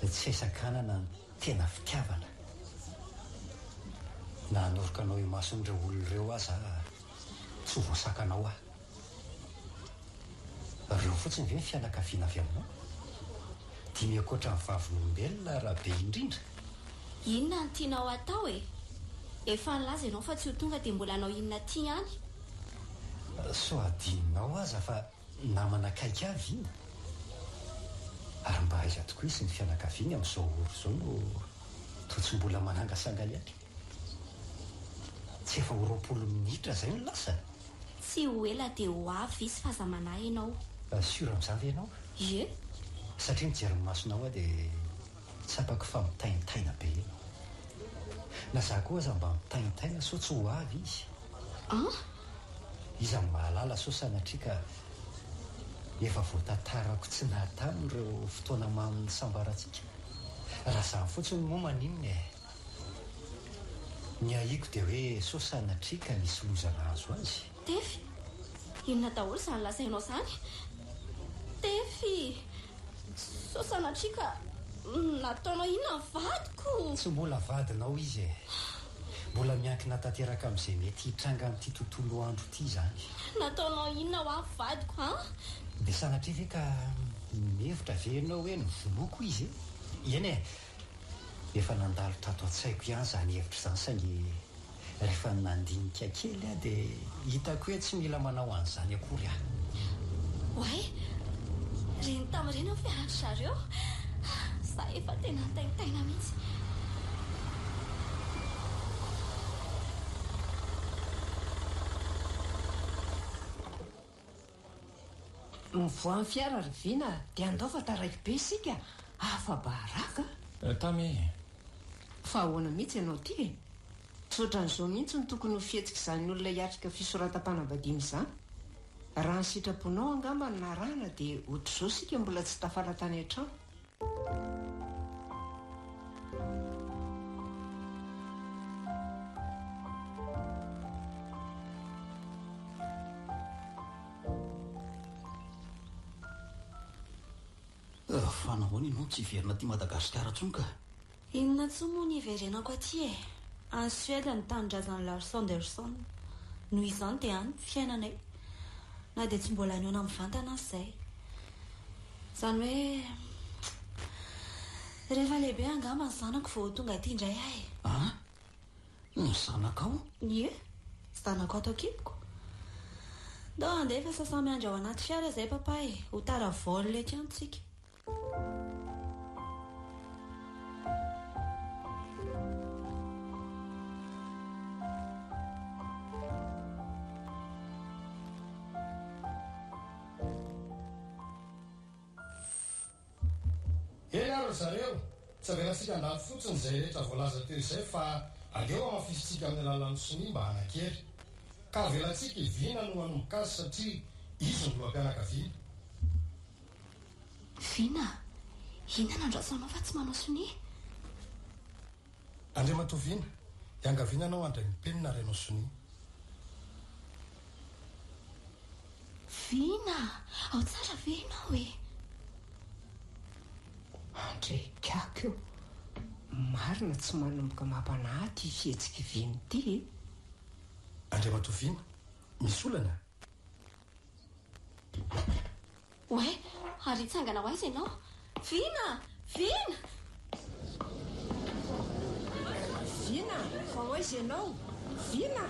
tsy haisak'anana ny tena fitiavana. Na hanorokanao imason'ireo olona ireo aza tsy ho voasakanao ah. Ireo fotsiny ve ny fianakaviana avy aminao? Dimy ankoatra ny vavolombelona raha be indrindra. Inona ny tianao atao e? Efa nilaza ianao fa tsy ho tonga dia mbola anao inona ty ihany. So adinonao aza fa namana kaiky avy ina. Ary mba aiza tokoa isy ny fianakaviana amin'izao oro izao no toa tsy mbola manangasanga ihany. Tsy efa ho 20 minitra izay no lasa. Tsy ho ela dia ho avy izy fa aza manahy ianao. Siora amin'izany ve ianao? Ie. Satria mijery ny masonao aho dia tsapako fa mitaintaina be. Na za koa aza mba mitaintaina so tsy ho avy izy. Iza mahalala so sanatrika efa voatantarako tsy nahatamin'ireo fotoana mamin'ny sambarantsika. Raha zany fotsiny moa maninona e. Ny ahiko dia hoe so sanatrika nisy lozana azo azy. Tefy, inona daholo izany lazainao izany? Tefy, so sanatrika nataonao inona ny vadiko? Tsy mbola vadinao izy e. Mbola miankina tanteraka amin'izay mety hitranga amin'ity tontolo andro ity izany. Nataonao inona ho avy vadiko ha? Dia sanatria ve ka mihevitra ve ianao hoe nivoloko izy e? Eny e, efa nandalotra ato an-tsaiko ihany izany hevitra izany saingy rehefa nandinika kely aho dia hitako hoe tsy mila manao an'izany akory aho. Way, reny tamin'ireny aho fianatra zareo. Za efa tena taitaina mihitsy. Mivoan'ny fiara ry viana dia andao fa taraiky be isika. Afa-baraka. Tamy fa ahoana mihitsy ianao ty e? Tsoatran'izao mihitsy no tokony ho fihetsika izany olona hiatrika fisoratam-panambadiana izany. Raha ny sitraponao angamba ny narana dia ohatr'izao sika mbola tsy tafalatany hatrany. nahoana ianao tsy hiverina ty Madagasikara tsony ka? Inona tsoa moa ny iverenako aty e. Any Suède ny tanindrazan'ny Lars Anderson. Noho izany dia any fiainanay. Na dia tsy mbola niona amin'ny vantana izay. Izany hoe rehefa lehibe angamba ny zanako vao tonga aty indray ahy. Ah? Ny zanakao? Ie, zanako ato akipoko. Dao andefa sasa miandry ao anaty fiara izay papa e. Ho tara vol lety antsika. Eny ary zareo tsy avelantsika andalo fotsiny izay rehetra voalaza teo izay fa aleo amafisitsika amin'ny alalan'ny sonia mba hanakely ka avelantsika ivina no hanomboka azy satria izy ny loam-pianakaviana. Vina, inona andrasanao fa tsy manao sonia? Andriamatoviana, iangaviana anao andray mipenina renao sonia. Vina, ao tsara ve ianao e? Andre kako io, marina tsy manomboka mampanahy ty fihetsika viny ty. Andriamatoviana, misy olana? Oe, ary hitsangana ho aiza ianao? Vina! Vina! Vina, fa ho aiza ianao? Vina!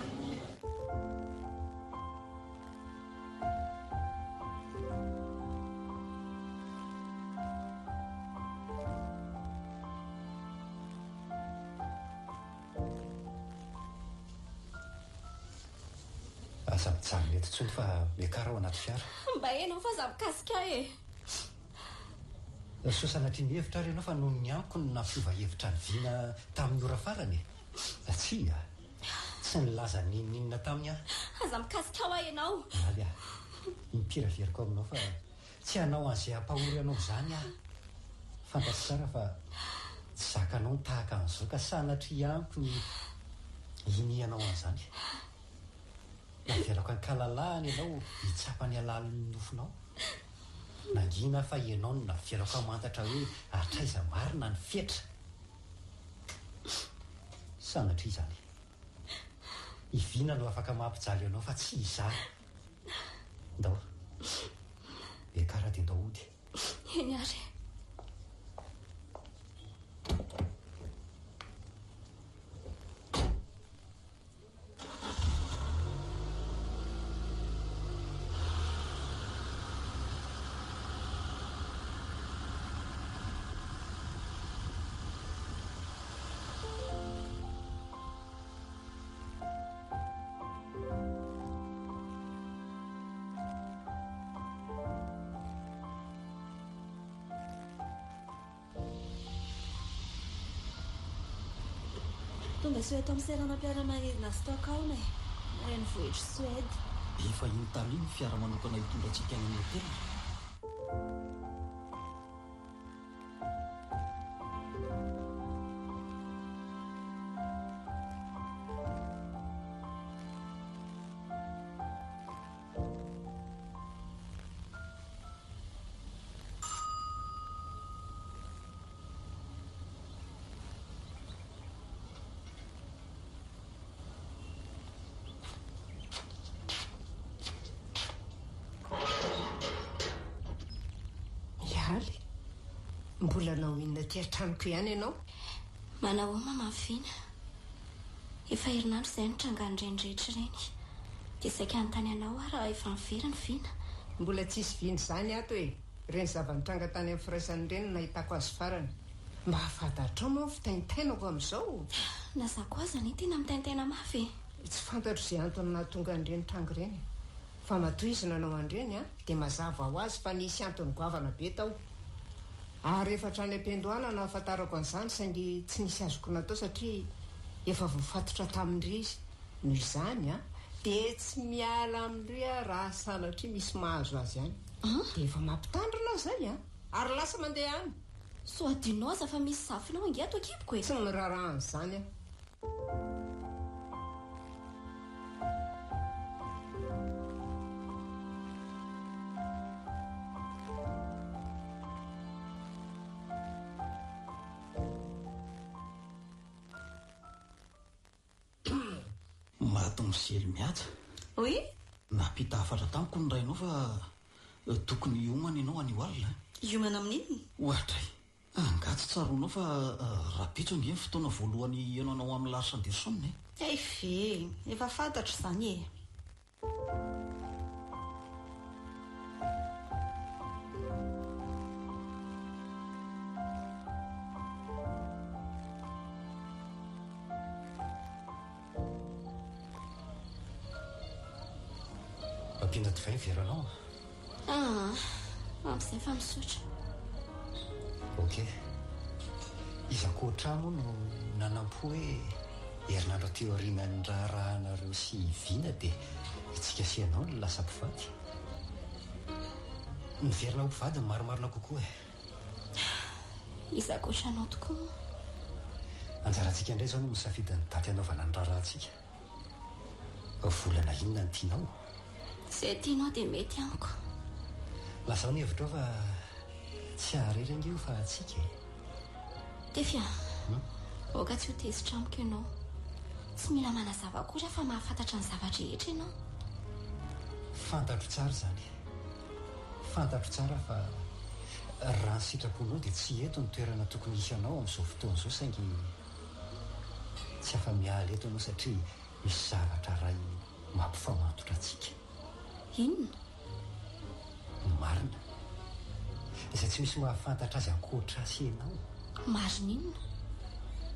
Aza mijaly mety tsony fa miakara ao anaty fiara. Mba enao fa za mikasika e. So sanatria mihevitra ary ianao fa noho ny ankony na fiova-hevitra ny Vina tamin'ny ora farany e. Tsia, tsy nilaza ninina taminy aho. Aza mikasika ao ahy ianao. Aly a, mipiraveriko aminao fa tsy hanao an'izay hampahory anao izany aho. Fantatro tsara fa tsy zakanao ny tahaka an'izao ka sanatria ankony inianao an'izany. Navelako ankalalahany ianao hitsapany alaliny nofinao. Nangina fa ianao no navelako amantatra hoe atraiza marina ny fetra. Sanatria izany. Ivina no afaka mampijaly ianao fa tsy izaho. Ndao. Ekara dia ndao ody. Eny ary. Tonga sy eto amin'ny seranam-piaramanidina Stockholm e. Reny vohitra Suède. Efa iny taloha ny fiara manokana hitondra antsika any amin'ny hotely. Mbola nao inona ty antranoko ihany ianao? Manao mama Vina. Efa herinandro izay nitrangany reny rehetra ireny. Dia saika anontany anao raha efa miveriny Vina. Mbola tsisy viny izany ato e. Reny zava-nitranga tany amin'ny firaisany ireny nahitako azy farany. Mba hafantatrao moa fitaintainako amin'izao. Nazako aza ny tena mitaintaina mafy. Tsy fantatro izay antony nahatonga an'ireny tranga ireny. Fa matohizina anao an'ireny dia mazava ho azy fa nisy antony goavana be tao. Ary rehefa trany am-piandohana no ahafantarako an'izany saingy tsy nisy azoko natao satria efa voafatotra tamin'ry izy. Noho izany dia tsy miala amin'ry raha sanatria misy mahazo azy ihany. Dia efa mampitandrina izay ary lasa mandeha any. So adinao aza fa misy zafinao ingeto akipoko e. Tsy mirarahan'izany Ato misely mihaja. Oy? Nampita hafatra tamiko ny rainao fa tokony hiomana ianao anio alina. Hiomana amin'inona? Ohatray. Angatsy tsaronao fa rapitso nge ny fotoana voalohany ianao amin'ny larsa desomne. Ve, efa fantatro izany e. Mampina ty vain veranao. Amin'izay fa misotra. Ok. Izako ohatramo no nanampo hoe herinandro teo aorianany raharahanareo sy vina dia itsika sianao no lasa mpivady. Niverina ho mpivady ny maromarona kokoa e. Izako ohatranao tokoa. Anjarantsika indray zao no misafidy ny daty hanaovana ny raharahantsika. Volana inona ny tianao? Izay tianao dia mety amiko. Lasa ny hevitra fa tsy hahareranga io fa atsika e. Tefia, oka tsy ho tezitra amiko ianao. Tsy mila manazava kosa fa mahafantatra ny zavatra rehetra ianao. Fantatro tsara zany. Fantatro tsara fa raha ny sitraponao dia tsy eto ny toerana tokony isanao amin'izao fotoana izao saingy tsy afa-miala eto ianao satria misy zavatra ray mampifamantotra atsika. Inona? Marina. Izay tsy misy mahafantatra azy ankoatra sy ianao. Marina inona?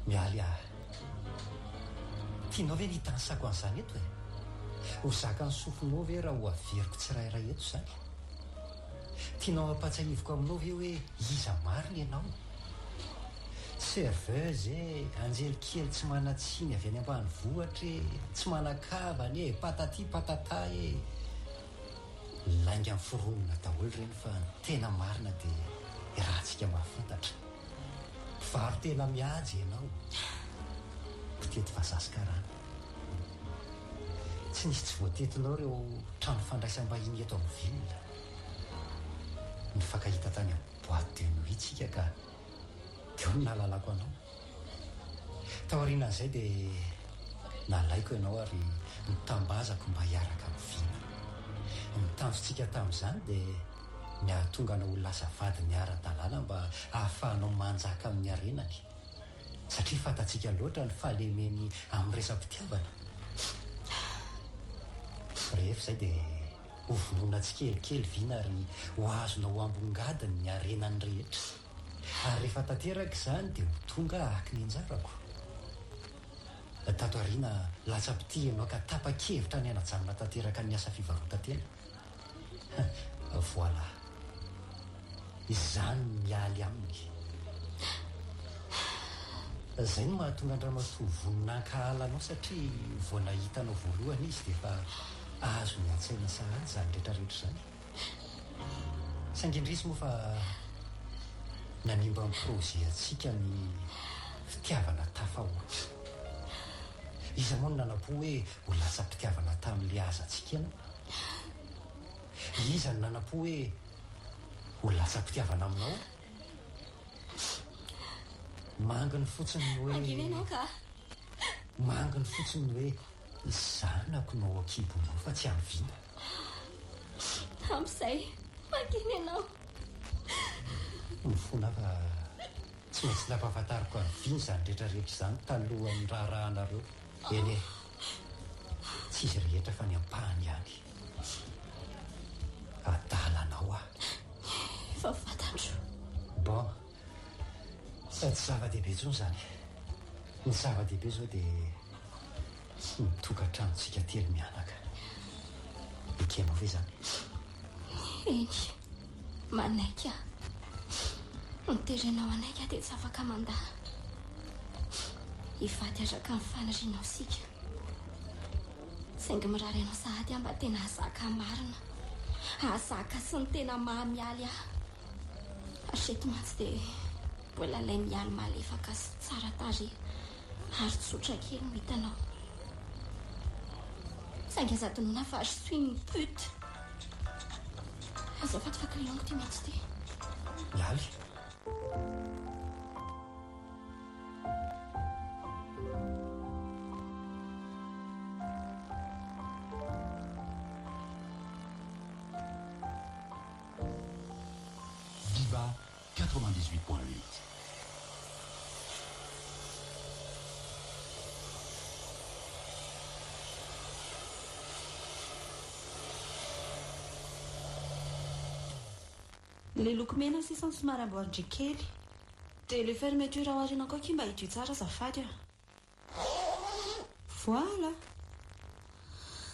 Mialy ahy. Tianao ve nitansako an'izany eto e? Ho zaka ny sofinao ve raha ho averiko tsirairay eto izany? Tianao ampatsahivoko aminao ve hoe iza marina ianao? Serveuse e, anjely kely tsy manatsiny avy any ambanivohitra e, tsy manakavany e, patati patata e. Lainga amin'ny foronina daholo ireny fa tena marina dia rahantsika mahafantatra. Varo tena mihaja ianao. Mpitety vazazikarana. Tsy nisy tsy voatetinao ireo trano fandraisam-bahiny eto amin'ny vilona. Nifankahita tany amin'ny boîte de nuit tsika ka teo no nahalalako anao. Taorianan'izay dia nalaiko ianao ary nitambazako mba hiaraka amin'ny vina. Nitanjotsika tamin'izany dia niahatonga anao lasa vady ny ara-dalàna mba ahafahanao manjaka amin'ny arenany. Satria fantatsika loatra ny fahalemeny amin'ny resam-pitiavana. Rehefa izay dia ho vonoina tsikelikely vina ary ho azonao ambongadiny ny arenany rehetra. Ary rehefa tanteraka izany dia ho tonga ahaka ny anjarako. Tato aoriana latsa-pity ianao ka tapa-kevitra ny anajanona tanteraka ny asa fivarota-tena. Voilà. Izany mialy aminy. Izay no mahatonga andramatoa voninankahalanao satria vao nahitanao voalohany izy dia efa azo miantsaina sahazy izany rehetrarehetra izany. Saingy indrisy moa fa nanimba amin'ny projet antsika ny fitiavana tafahoatra. Iza moa no nanampo hoe ho lasa-pitiavana tamin'ilay azantsika ianao. Iza no nanampo hoe ho lasa-pitiavana aminao. Manginy fotsiny hoe... Angivy ianao ka? Manginy fotsiny hoe zanako no ao an-kibonao fa tsy amin'ny vina. Amin'izay, manginy ianao. Mifona fa tsy maintsy nampahafantariko amin'ny vina izany rehetrarehetra izany talohan'ny raharahanareo. Eny e, tsy izy rehetra fa ny ampahany ihany. Adalanao ah. Efa fantatro. Bon, tsy zava-dehibe intsony izany. Ny zava-dehibe izao dia mitokantranontsika telo mianaka. Ekenao ve izany? Eny, manaika. Niterenao anaika dia tsy afaka mandaha. Hivady araka ny fanirianao sika. Saingy mirary ianao sahady mba tena ahazaka marina. Ahazaka sy ny tena mahamialy ahy. Hatreto mantsy dia mbola ilay mialy malefaka sy tsara tarehy ary tsotra kely no hitanao. Saingy aza donona fa je suis une pute. Azafady fa client ty mantsy ty. Mialy. 98.8. Le lokomena sisany somary amboarindry kely dia le fermeture ao aoriana koa mba hidio tsara azafady a. Voilà.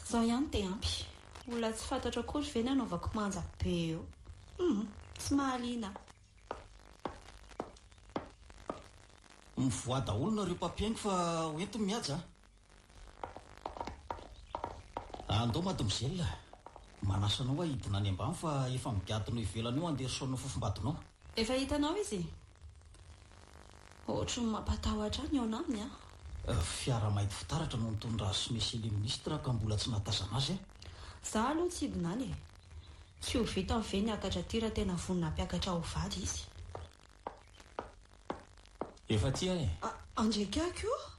Zaho ihany dia ampy. Olona tsy fantatra akory ve ny anaovako manja be eo. Tsy mahaliana. Mivoa daholo nareo mpapiaingo fa hoentiny mihaja. Andao mademoiselle, manasanao hidina any ambany fa efa migadinao ivelany eo anderisonao fofombadinao. Efa hitanao izy? Ohatry ny mampatahotra any ao aminy a. Fiara mainty fitaratra no nitondra sy monsieur le ministre ka mbola tsy nahatazana azy. Zaho aloha tsy hidina any e. Tsy ho vita ve niakatra tira tena vonina mpiakatra ho vady izy. Efa tia e? Andreka koa?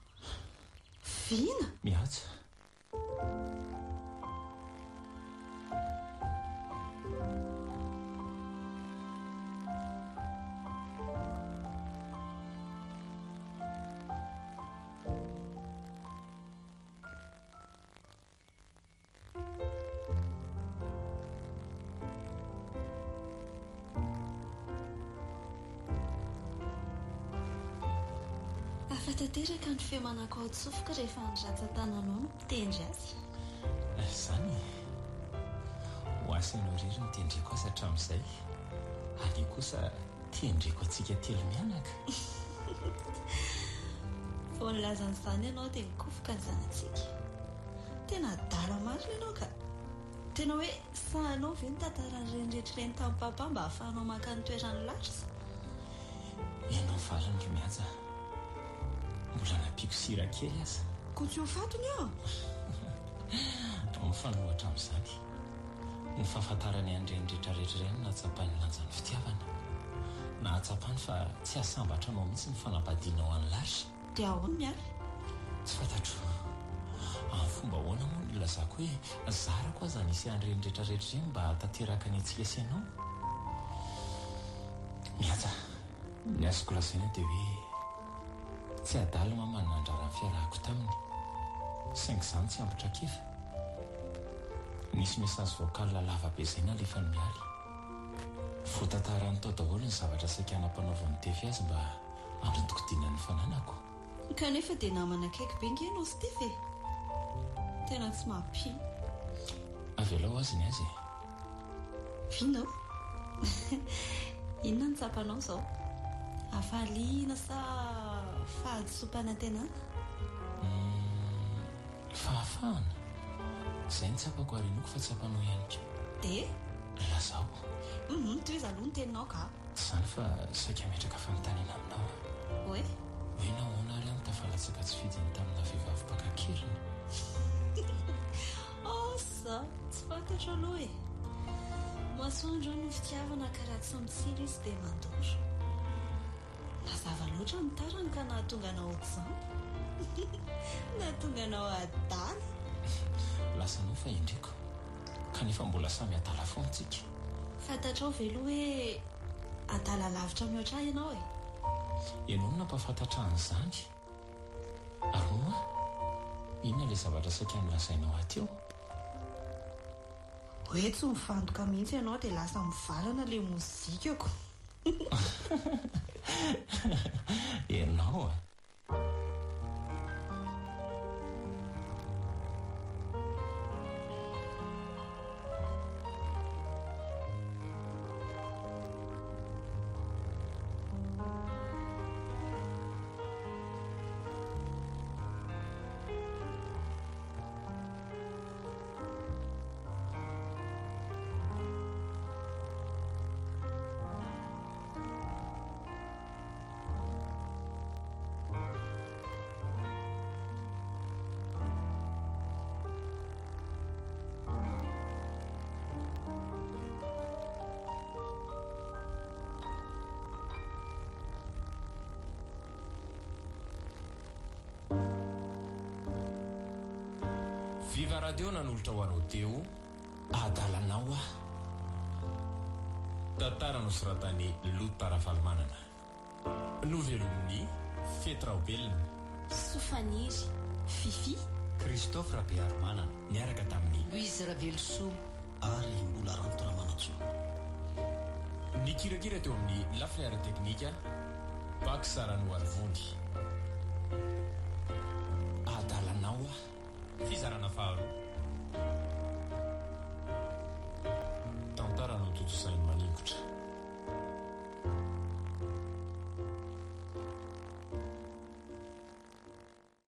Vina? Mihatsa. Fatateraka ny fiamanako ao tsofoka rehefa ny ratsan-tananao no mitendry azy. Izany ho asanao irery ny tendreko azy hatramin'izay. Aleo kosa tendreko antsika telo mianaka. Vao nilazan'izany ianao dia mikofoka ny zanantsika. Tena dala marina ianao ka. Tena hoe sahanao ve ny tantaran'ny rehetrarehetra tamin'ny papa mba ahafahanao maka ny toerany lasitra? Ianao valany ry mihaja. Mbola nampiko sira kely aza. Ko tsy ho fatony aho. Mifanohatra amin'izany. Ny fahafantarany an'ireny rehetrarehetra ireny nahatsapany lanjan'ny fitiavana. Nahatsapany fa tsy ahasambatra anao mihitsy ny fanambadianao any lasitra. Dia ahoana miara? Tsy fantatro. Amin'ny fomba ahoana moa no ilazako hoe zarako aza nisy an'ireny rehetrarehetra ireny mba tanteraka ny antsika sy ianao. Mihaja, ny azoko lazaina dia hoe tsy adala mamana nandrarany fiarahako taminy. Saingy izany tsy ambitra kifa. Nisy mesazy vocal lava be izay nalefa ny mialy. Voatantarany tao daholo ny zavatra saika nampanaovany tefy azy mba androtokodiana ny fananako. Kanefa dia namana akaiky be nge anao sy tefy. Tena tsy mampy. Avelao azy ny azy. Vinao? Inona ny tsapanao izao? Afaliana sa fahadisopana tena? Fahafahana. Izay ny tsapako arinoko fa tsapanao ihany ko. Dia? Lazao. Toy izy aloha ny teninao ka? Izany fa saika metraka fanontaniana aminao. Hoe? Hoe nahoana ary any tafalatsaka tsy fidiny tamina vehivavy mpakakiriny. Za tsy fantatra aloha e. Masoandro ny fitiavana karaha tsy mitsilo izy dia mandoro. Mazava loatra ny tarany ka nahatonga anao ohatr'izany. Nahatonga anao adala. Lasanao fa indriko. Kanefa mbola samy adala foana tsika. Fantatrao velo hoe adala lavitra mihoatra ianao e. Ianao no nampafantatra an'izany. Ary moa, inona ilay zavatra saika nilazainao aty eo? Hoe tsy mivandoka mihitsy ianao dia lasa mivalana ilay mozikako. Ianao a? Viva Radio nanolotra ho anao teo adalanao a. Tantara nosoratany Lota Ravalmanana. Novelomny Fetraobelona Sofaniry Fifi Christophe Rabearmana niaraka tamin'ny Louise Ravelso ary mbola rantoramanatso ny kirakira teo amin'ny lafleara teknika Bak Saranoarvony adalanao a fizarana faharoa